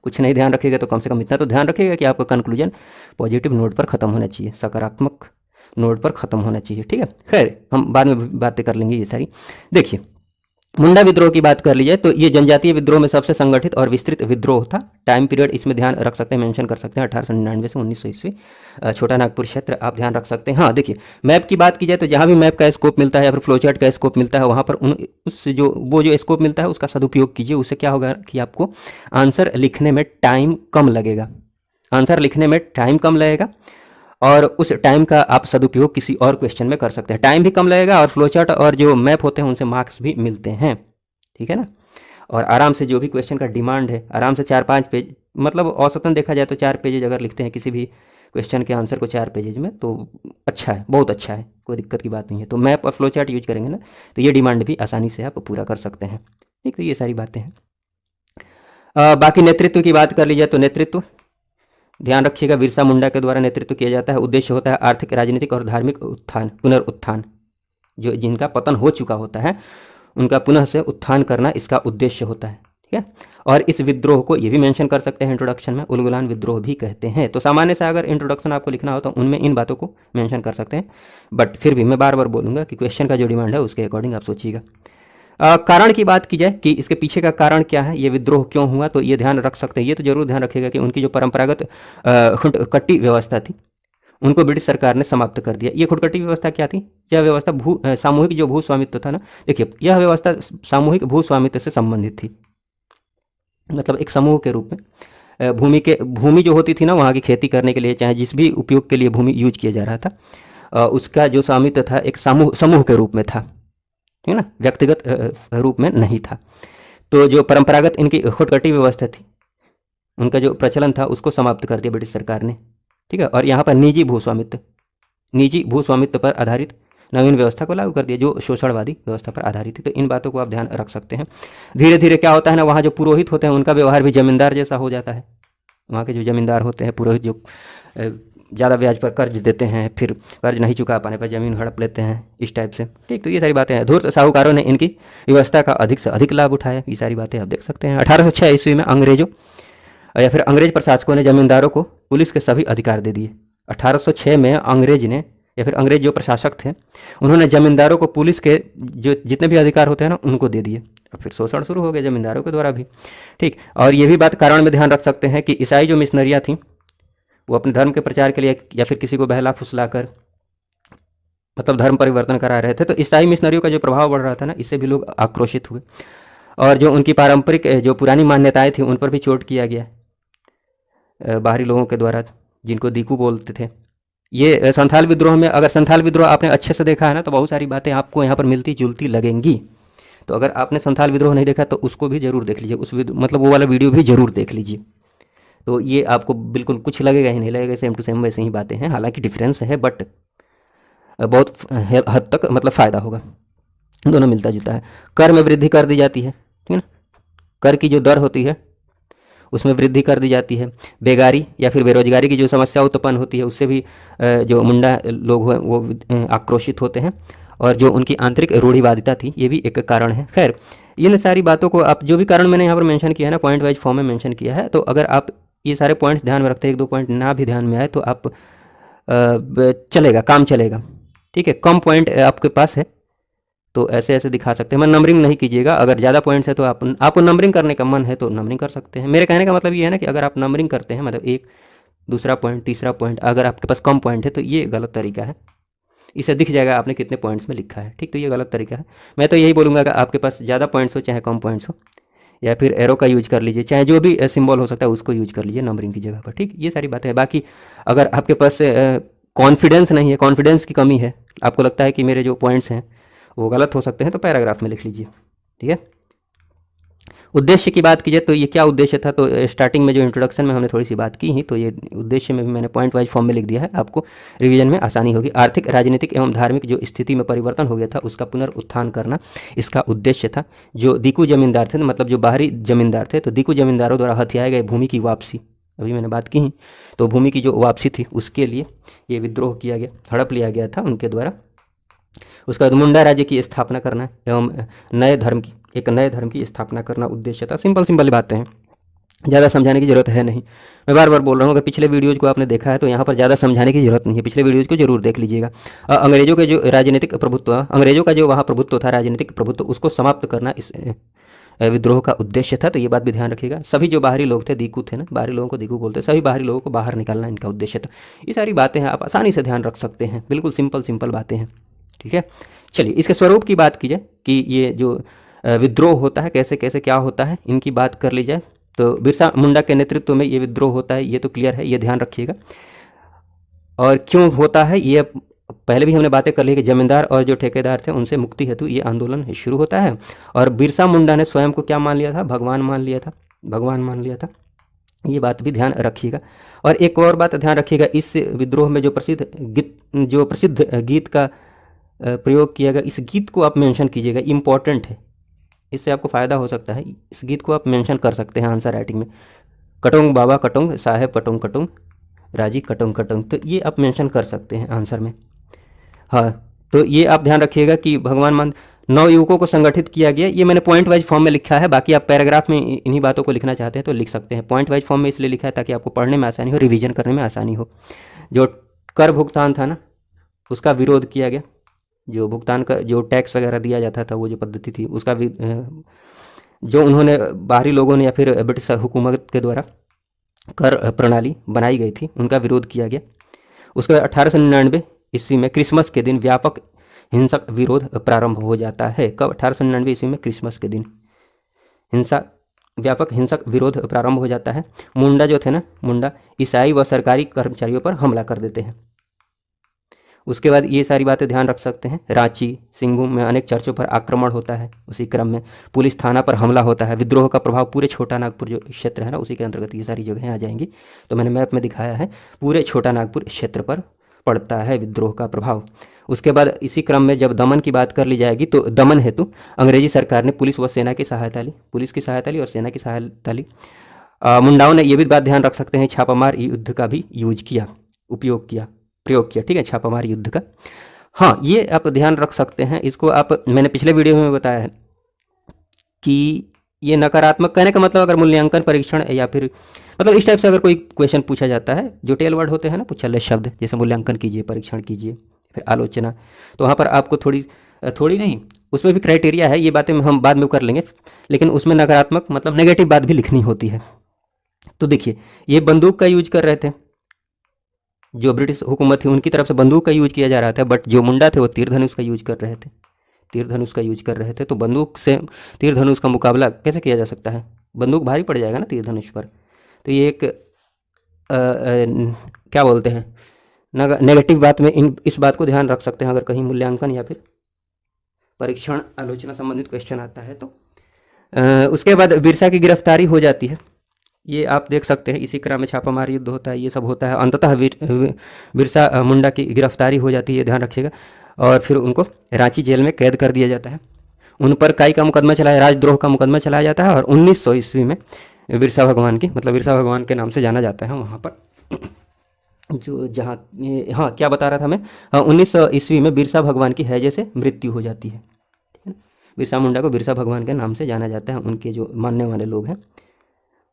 कुछ नहीं ध्यान रखिएगा तो कम से कम इतना तो ध्यान रखिएगा कि आपका कंक्लूजन पॉजिटिव नोट पर ख़त्म होना चाहिए, सकारात्मक नोट पर ख़त्म होना चाहिए। ठीक है, खैर हम बाद में बातें कर लेंगे ये सारी। देखिए, मुंडा विद्रोह की बात कर ली जाए तो ये जनजातीय विद्रोह में सबसे संगठित और विस्तृत विद्रोह था। टाइम पीरियड इसमें ध्यान रख सकते हैं, मेंशन कर सकते हैं 1899 से 1900 ईस्वी। छोटा नागपुर क्षेत्र आप ध्यान रख सकते हैं। हाँ देखिए, मैप की बात की जाए तो जहाँ भी मैप का स्कोप मिलता है या फिर फ्लोचार्ट का स्कोप मिलता है वहाँ पर वो जो स्कोप मिलता है उसका सदुपयोग कीजिए। उससे क्या होगा कि आपको आंसर लिखने में टाइम कम लगेगा, आंसर लिखने में टाइम कम लगेगा और उस टाइम का आप सदुपयोग किसी और क्वेश्चन में कर सकते हैं। टाइम भी कम लगेगा और फ्लोचार्ट और जो मैप होते हैं उनसे मार्क्स भी मिलते हैं। ठीक है ना, और आराम से जो भी क्वेश्चन का डिमांड है आराम से 4-5 पेज, मतलब औसतन देखा जाए तो 4 पेजेज अगर लिखते हैं किसी भी क्वेश्चन के आंसर को 4 पेजेज में तो अच्छा है, बहुत अच्छा है, कोई दिक्कत की बात नहीं है। तो मैप और फ्लो चार्ट यूज करेंगे ना तो ये डिमांड भी आसानी से आप पूरा कर सकते हैं। ठीक, तो ये सारी बातें हैं। बाकी नेतृत्व की बात कर ली जाए तो नेतृत्व ध्यान रखिएगा बिरसा मुंडा के द्वारा नेतृत्व किया जाता है। उद्देश्य होता है आर्थिक, राजनीतिक और धार्मिक उत्थान, पुनरुत्थान। जो जिनका पतन हो चुका होता है उनका पुनः से उत्थान करना इसका उद्देश्य होता है। ठीक है, और इस विद्रोह को ये भी मेंशन कर सकते हैं इंट्रोडक्शन में, उलगुलान विद्रोह भी कहते हैं। तो सामान्य से अगर इंट्रोडक्शन आपको लिखना हो तो उनमें इन बातों को मेंशन कर सकते हैं, बट फिर भी मैं बार बार बोलूँगा कि क्वेश्चन का जो डिमांड है उसके अकॉर्डिंग आप सोचिएगा। कारण की बात की जाए कि इसके पीछे का कारण क्या है, ये विद्रोह क्यों हुआ, तो ये ध्यान रख सकते हैं। ये तो जरूर ध्यान रखिएगा कि उनकी जो परंपरागत खुटकट्टी व्यवस्था थी उनको ब्रिटिश सरकार ने समाप्त कर दिया। ये खुटकट्टी व्यवस्था क्या थी? यह व्यवस्था सामूहिक जो भू स्वामित्व था ना, देखिए यह व्यवस्था सामूहिक भू स्वामित्व से संबंधित थी। मतलब एक समूह के रूप में भूमि जो होती थी ना वहाँ की खेती करने के लिए, चाहे जिस भी उपयोग के लिए भूमि यूज किया जा रहा था, उसका जो स्वामित्व था एक समूह के रूप में था, है ना, व्यक्तिगत रूप में नहीं था। तो जो परंपरागत इनकी खुटकट्टी व्यवस्था थी उनका जो प्रचलन था उसको समाप्त कर दिया ब्रिटिश सरकार ने। ठीक है, और यहाँ पर निजी भू स्वामित्व पर आधारित नवीन व्यवस्था को लागू कर दिया जो शोषणवादी व्यवस्था पर आधारित थी। तो इन बातों को आप ध्यान रख सकते हैं। धीरे धीरे क्या होता है ना, वहाँ जो पुरोहित होते हैं उनका व्यवहार भी जमींदार जैसा हो जाता है। वहाँ के जो जमींदार होते हैं, पुरोहित, जो ज़्यादा ब्याज पर कर्ज देते हैं, फिर कर्ज नहीं चुका पाने पर जमीन हड़प लेते हैं, इस टाइप से। ठीक, तो ये सारी बातें हैं। धूर्त साहूकारों ने इनकी व्यवस्था का अधिक से अधिक लाभ उठाया। ये सारी बातें आप देख सकते हैं। 1806 ईस्वी में अंग्रेजों या फिर अंग्रेज प्रशासकों ने जमींदारों को पुलिस के सभी अधिकार दे दिए। 1806 में अंग्रेज ने या फिर अंग्रेज जो प्रशासक थे उन्होंने जमींदारों को पुलिस के जो जितने भी अधिकार होते हैं ना उनको दे दिए। और फिर शोषण शुरू हो गया जमींदारों के द्वारा भी। ठीक, और ये भी बात कारण में ध्यान रख सकते हैं कि ईसाई जो मिशनरियाँ थीं वो अपने धर्म के प्रचार के लिए या फिर किसी को बहला फुसला कर मतलब धर्म परिवर्तन करा रहे थे। तो ईसाई मिशनरियों का जो प्रभाव बढ़ रहा था ना, इससे भी लोग आक्रोशित हुए और जो उनकी पारंपरिक जो पुरानी मान्यताएं थी उन पर भी चोट किया गया बाहरी लोगों के द्वारा, जिनको दीकू बोलते थे। ये संथाल विद्रोह में, अगर संथाल विद्रोह आपने अच्छे से देखा है ना तो बहुत सारी बातें आपको यहाँ पर मिलती जुलती लगेंगी। तो अगर आपने संथाल विद्रोह नहीं देखा तो उसको भी जरूर देख लीजिए, मतलब वो वाला वीडियो भी जरूर देख लीजिए। तो ये आपको बिल्कुल कुछ लगेगा ही नहीं, लगेगा सेम टू सेम वैसे ही बातें हैं, हालांकि डिफरेंस है, बट बहुत हद तक मतलब फ़ायदा होगा। दोनों मिलता जुलता है। कर में वृद्धि कर दी जाती है, ठीक है ना, कर की जो दर होती है उसमें वृद्धि कर दी जाती है। बेगारी या फिर बेरोजगारी की जो समस्या उत्पन्न होती है उससे भी जो मुंडा लोग हैं वो आक्रोशित होते हैं, और जो उनकी आंतरिक रूढ़िवादिता थी ये भी एक कारण है। खैर इन सारी बातों को आप जो भी कारण मैंने यहाँ पर मेंशन किया है ना, पॉइंट वाइज फॉर्म में मेंशन किया है, तो अगर आप ये सारे पॉइंट्स ध्यान में रखते हैं, एक दो पॉइंट ना भी ध्यान में आए तो आप चलेगा, काम चलेगा, ठीक है। कम पॉइंट आपके पास है तो ऐसे ऐसे दिखा सकते हैं। मैं नंबरिंग नहीं कीजिएगा, अगर ज़्यादा पॉइंट्स है तो आपको नंबरिंग करने का मन है तो नंबरिंग कर सकते हैं। मेरे कहने का मतलब ये है ना कि अगर आप नंबरिंग करते हैं, मतलब एक दूसरा पॉइंट तीसरा पॉइंट, अगर आपके पास कम पॉइंट है तो ये गलत तरीका है। इसे दिख जाएगा आपने कितने पॉइंट्स में लिखा है, ठीक, तो ये गलत तरीका है। मैं तो यही बोलूँगा कि आपके पास ज़्यादा पॉइंट्स हो चाहे कम पॉइंट्स हो, या फिर एरो का यूज कर लीजिए, चाहे जो भी सिंबल हो सकता है उसको यूज कर लीजिए नंबरिंग की जगह पर, ठीक। ये सारी बातें हैं। बाकी अगर आपके पास कॉन्फिडेंस नहीं है, कॉन्फिडेंस की कमी है, आपको लगता है कि मेरे जो पॉइंट्स हैं वो गलत हो सकते हैं, तो पैराग्राफ में लिख लीजिए, ठीक है। उद्देश्य की बात कीजिए तो ये क्या उद्देश्य था, तो स्टार्टिंग में जो इंट्रोडक्शन में हमने थोड़ी सी बात की ही, तो ये उद्देश्य में भी मैंने पॉइंट वाइज फॉर्म में लिख दिया है, आपको रिवीजन में आसानी होगी। आर्थिक, राजनीतिक एवं धार्मिक जो स्थिति में परिवर्तन हो गया था उसका पुनरुत्थान करना इसका उद्देश्य था। जो दीकू जमींदार थे, मतलब जो बाहरी जमींदार थे, तो दीकू जमींदारों द्वारा हथियाए गए भूमि की वापसी, अभी मैंने बात की ही, तो भूमि की जो वापसी थी उसके लिए ये विद्रोह किया गया, हड़प लिया गया था उनके द्वारा। उसके बाद मुंडा राज्य की स्थापना करना एवं एक नए धर्म की स्थापना करना उद्देश्य था। सिंपल सिंपल बातें हैं, ज़्यादा समझाने की ज़रूरत है नहीं। मैं बार बार बोल रहा हूँ, अगर पिछले वीडियोज़ को आपने देखा है तो यहाँ पर ज़्यादा समझाने की ज़रूरत नहीं है, पिछले वीडियोज़ को जरूर देख लीजिएगा। अंग्रेजों के जो राजनीतिक प्रभुत्व, अंग्रेजों का जो वहाँ प्रभुत्व था, राजनीतिक प्रभुत्व, उसको समाप्त करना इस विद्रोह का उद्देश्य था। तो ये बात भी ध्यान रखिएगा। सभी जो बाहरी लोग थे, दीकू थे ना, बाहरी लोगों को दीकू बोलते, सभी बाहरी लोगों को बाहर निकालना इनका उद्देश्य था। ये सारी बातें हैं, आप आसानी से ध्यान रख सकते हैं, बिल्कुल सिंपल सिंपल बातें हैं, ठीक है। चलिए इसके स्वरूप की बात की जाए कि ये जो विद्रोह होता है कैसे कैसे क्या होता है, इनकी बात कर ली जाए तो बिरसा मुंडा के नेतृत्व में ये विद्रोह होता है, ये तो क्लियर है, ये ध्यान रखिएगा। और क्यों होता है ये पहले भी हमने बातें कर ली कि जमींदार और जो ठेकेदार थे उनसे मुक्ति हेतु ये आंदोलन शुरू होता है। और बिरसा मुंडा ने स्वयं को क्या मान लिया था, भगवान मान लिया था, भगवान मान लिया था, ये बात भी ध्यान रखिएगा। और एक और बात ध्यान रखिएगा, इस विद्रोह में जो प्रसिद्ध गीत का प्रयोग किया गया, इस गीत को आप मेंशन कीजिएगा, इम्पॉर्टेंट है, इससे आपको फ़ायदा हो सकता है। इस गीत को आप मेंशन कर सकते हैं आंसर राइटिंग में। कटोंग बाबा कटोंग साहेब कटोंग कटोंग राजी कटोंग कटोंग, तो ये आप मेंशन कर सकते हैं आंसर में। हाँ, तो ये आप ध्यान रखिएगा कि भगवान मान 9 युवकों को संगठित किया गया, ये मैंने पॉइंट वाइज फॉर्म में लिखा है। बाकी आप पैराग्राफ में इन्हीं बातों को लिखना चाहते हैं तो लिख सकते हैं। पॉइंट वाइज फॉर्म में इसलिए लिखा है ताकि आपको पढ़ने में आसानी हो, रिवीजन करने में आसानी हो। जो कर भुगतान था ना, उसका विरोध किया गया, जो भुगतान का जो टैक्स वगैरह दिया जाता था, वो जो पद्धति थी उसका भी जो उन्होंने बाहरी लोगों ने या फिर ब्रिटिश हुकूमत के द्वारा कर प्रणाली बनाई गई थी, उनका विरोध किया गया। उसके बाद 1899 ईस्वी में क्रिसमस के दिन व्यापक हिंसक विरोध प्रारंभ हो जाता है। कब? 1899 ईस्वी में क्रिसमस के दिन व्यापक हिंसक विरोध प्रारंभ हो जाता है। मुंडा जो थे ना, मुंडा ईसाई व सरकारी कर्मचारियों पर हमला कर देते हैं। उसके बाद ये सारी बातें ध्यान रख सकते हैं। रांची, सिंहभूम में अनेक चर्चों पर आक्रमण होता है। उसी क्रम में पुलिस थाना पर हमला होता है। विद्रोह का प्रभाव पूरे छोटा नागपुर जो क्षेत्र है ना, उसी के अंतर्गत ये सारी जगहें आ जाएंगी। तो मैंने मैप में दिखाया है, पूरे छोटा नागपुर क्षेत्र पर पड़ता है विद्रोह का प्रभाव। उसके बाद इसी क्रम में जब दमन की बात कर ली जाएगी तो दमन हेतु अंग्रेजी सरकार ने पुलिस व सेना की सहायता ली, पुलिस की सहायता ली और सेना की सहायता ली। मुंडाओं ने ये भी बात ध्यान रख सकते हैं, छापामार युद्ध का भी प्रयोग किया, ठीक है, छापामार युद्ध का। हाँ, ये आप ध्यान रख सकते हैं। इसको आप, मैंने पिछले वीडियो में बताया है कि ये नकारात्मक, कहने का मतलब अगर मूल्यांकन परीक्षण या फिर मतलब इस टाइप से अगर कोई क्वेश्चन पूछा जाता है, जो टेल वर्ड होते हैं ना, पुच्छल्य शब्द, जैसे मूल्यांकन कीजिए, परीक्षण कीजिए, फिर आलोचना, तो वहाँ पर आपको थोड़ी नहीं, उसमें भी क्राइटेरिया है, ये बातें हम बाद में कर लेंगे, लेकिन उसमें नकारात्मक मतलब नेगेटिव बात भी लिखनी होती है। तो देखिए, ये बंदूक का यूज कर रहे थे, जो ब्रिटिश हुकूमत थी उनकी तरफ से बंदूक का यूज किया जा रहा था, बट जो मुंडा थे वो तीर धनुष का यूज कर रहे थे, तो बंदूक से तीर धनुष का मुकाबला कैसे किया जा सकता है? बंदूक भारी पड़ जाएगा ना तीर धनुष पर। तो ये एक क्या बोलते हैं, नेगेटिव बात में इस बात को ध्यान रख सकते हैं अगर कहीं मूल्यांकन या फिर परीक्षण आलोचना संबंधित क्वेश्चन आता है तो। उसके बाद बिरसा की गिरफ्तारी हो जाती है, ये आप देख सकते हैं, इसी क्रम में छापामार युद्ध होता है, ये सब होता है। अंततः बिरसा मुंडा की गिरफ्तारी हो जाती है, ध्यान रखिएगा, और फिर उनको रांची जेल में कैद कर दिया जाता है। उन पर काई का मुकदमा चलाया, राजद्रोह का मुकदमा चलाया जाता है, और 1900 ईस्वी में बिरसा भगवान की, मतलब बिरसा भगवान के नाम से जाना जाता है वहाँ पर, जो जहाँ हाँ क्या बता रहा था मैं, हाँ 1900 ईस्वी में बिरसा भगवान की हैजे से मृत्यु हो जाती है, ठीक है ना। बिरसा मुंडा को बिरसा भगवान के नाम से जाना जाता है, उनके जो मानने वाले लोग हैं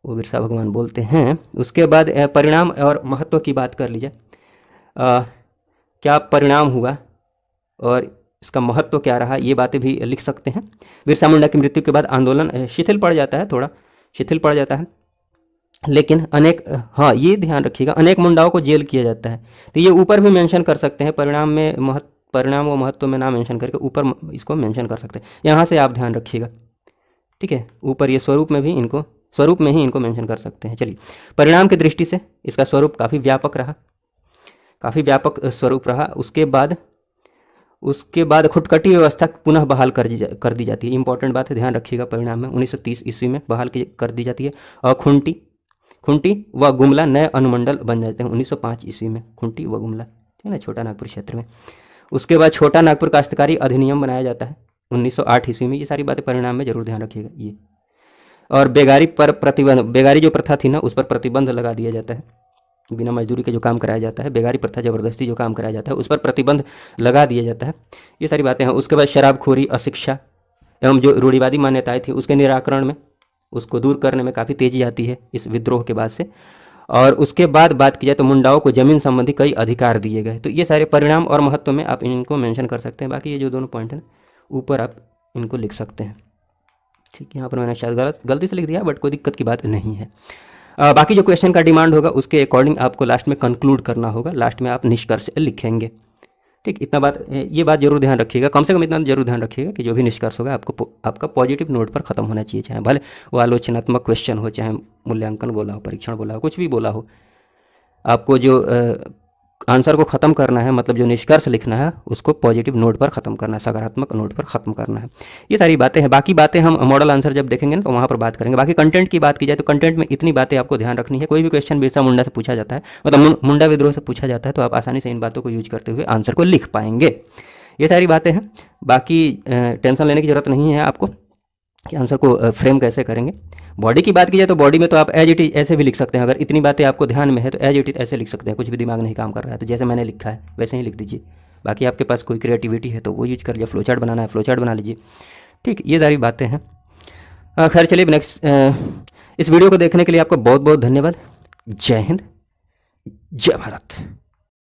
वो बिरसा भगवान बोलते हैं। उसके बाद परिणाम और महत्व की बात कर लीजिए। क्या परिणाम हुआ और इसका महत्व क्या रहा, ये बातें भी लिख सकते हैं। बिरसा मुंडा की मृत्यु के बाद आंदोलन शिथिल पड़ जाता है, थोड़ा शिथिल पड़ जाता है, लेकिन अनेक, हाँ ये ध्यान रखिएगा, अनेक मुंडाओं को जेल किया जाता है। तो ये ऊपर भी मेंशन कर सकते हैं, परिणाम व महत्व में ना मेंशन करके ऊपर इसको मेंशन कर सकते हैं, यहाँ से आप ध्यान रखिएगा, ठीक है। ऊपर ये स्वरूप में ही इनको मेंशन कर सकते हैं। चलिए, परिणाम की दृष्टि से इसका स्वरूप काफ़ी व्यापक स्वरूप रहा। उसके बाद खुटकटी व्यवस्था पुनः बहाल कर दी जाती है। इंपॉर्टेंट बात है, ध्यान रखिएगा। परिणाम में 1930 ईस्वी में बहाल कर दी जाती है, और खुंटी व गुमला नए अनुमंडल बन जाते हैं 1905 ईस्वी में, खुंटी व गुमला, ठीक है ना, छोटा नागपुर क्षेत्र में। उसके बाद छोटा नागपुर काश्तकारी अधिनियम बनाया जाता है 1908 ईस्वी में। ये सारी बातें परिणाम में जरूर ध्यान रखिएगा ये। और बेगारी पर प्रतिबंध, बेगारी जो प्रथा थी ना, उस पर प्रतिबंध लगा दिया जाता है। बिना मजदूरी के जो काम कराया जाता है, बेगारी प्रथा, जबरदस्ती जो काम कराया जाता है, उस पर प्रतिबंध लगा दिया जाता है। ये सारी बातें हैं। उसके बाद शराबखोरी, अशिक्षा एवं जो रूढ़िवादी मान्यताएं थी उसके निराकरण में, उसको दूर करने में काफ़ी तेजी आती है इस विद्रोह के बाद से। और उसके बाद बात की जाए तो मुंडाओं को जमीन संबंधी कई अधिकार दिए गए। तो ये सारे परिणाम और महत्व में आप इनको मेंशन कर सकते हैं। बाकी ये जो दोनों पॉइंट हैं ऊपर आप इनको लिख सकते हैं, ठीक है। यहाँ पर मैंने शायद गलती से लिख दिया, बट कोई दिक्कत की बात नहीं है। बाकी जो क्वेश्चन का डिमांड होगा उसके अकॉर्डिंग आपको लास्ट में कंक्लूड करना होगा, लास्ट में आप निष्कर्ष लिखेंगे, ठीक। इतना बात, ये बात जरूर ध्यान रखिएगा, कम से कम इतना जरूर ध्यान रखिएगा कि जो भी निष्कर्ष होगा आपका पॉजिटिव नोट पर खत्म होना चाहिए, चाहे भले वो आलोचनात्मक क्वेश्चन हो, चाहे मूल्यांकन बोला हो, परीक्षण बोला हो, कुछ भी बोला हो, आपको जो आंसर को ख़त्म करना है, मतलब जो निष्कर्ष लिखना है उसको पॉजिटिव नोट पर ख़त्म करना है, सकारात्मक नोट पर ख़त्म करना है। ये सारी बातें हैं। बाकी बातें हम मॉडल आंसर जब देखेंगे ना तो वहाँ पर बात करेंगे। बाकी कंटेंट की बात की जाए तो कंटेंट में इतनी बातें आपको ध्यान रखनी है। कोई भी क्वेश्चन बिरसा मुंडा से पूछा जाता है, मतलब मुंडा विद्रोह से पूछा जाता है, तो आप आसानी से इन बातों को यूज करते हुए आंसर को लिख पाएंगे। ये सारी बातें हैं। बाकी टेंशन लेने की ज़रूरत नहीं है आपको कि आंसर को फ्रेम कैसे करेंगे। बॉडी की बात की जाए तो बॉडी में तो आप एज इट इज ऐसे भी लिख सकते हैं। अगर इतनी बातें आपको ध्यान में है तो एज इट इज ऐसे लिख सकते हैं, कुछ भी दिमाग नहीं काम कर रहा है तो जैसे मैंने लिखा है वैसे ही लिख दीजिए। बाकी आपके पास कोई क्रिएटिविटी है तो वो यूज कर लीजिए, फ्लो चार्ट बनाना है फ्लो चार्ट बना लीजिए, ठीक। ये सारी बातें हैं। खैर चलिए, नेक्स्ट इस वीडियो को देखने के लिए आपको बहुत बहुत धन्यवाद। जय हिंद, जय भारत।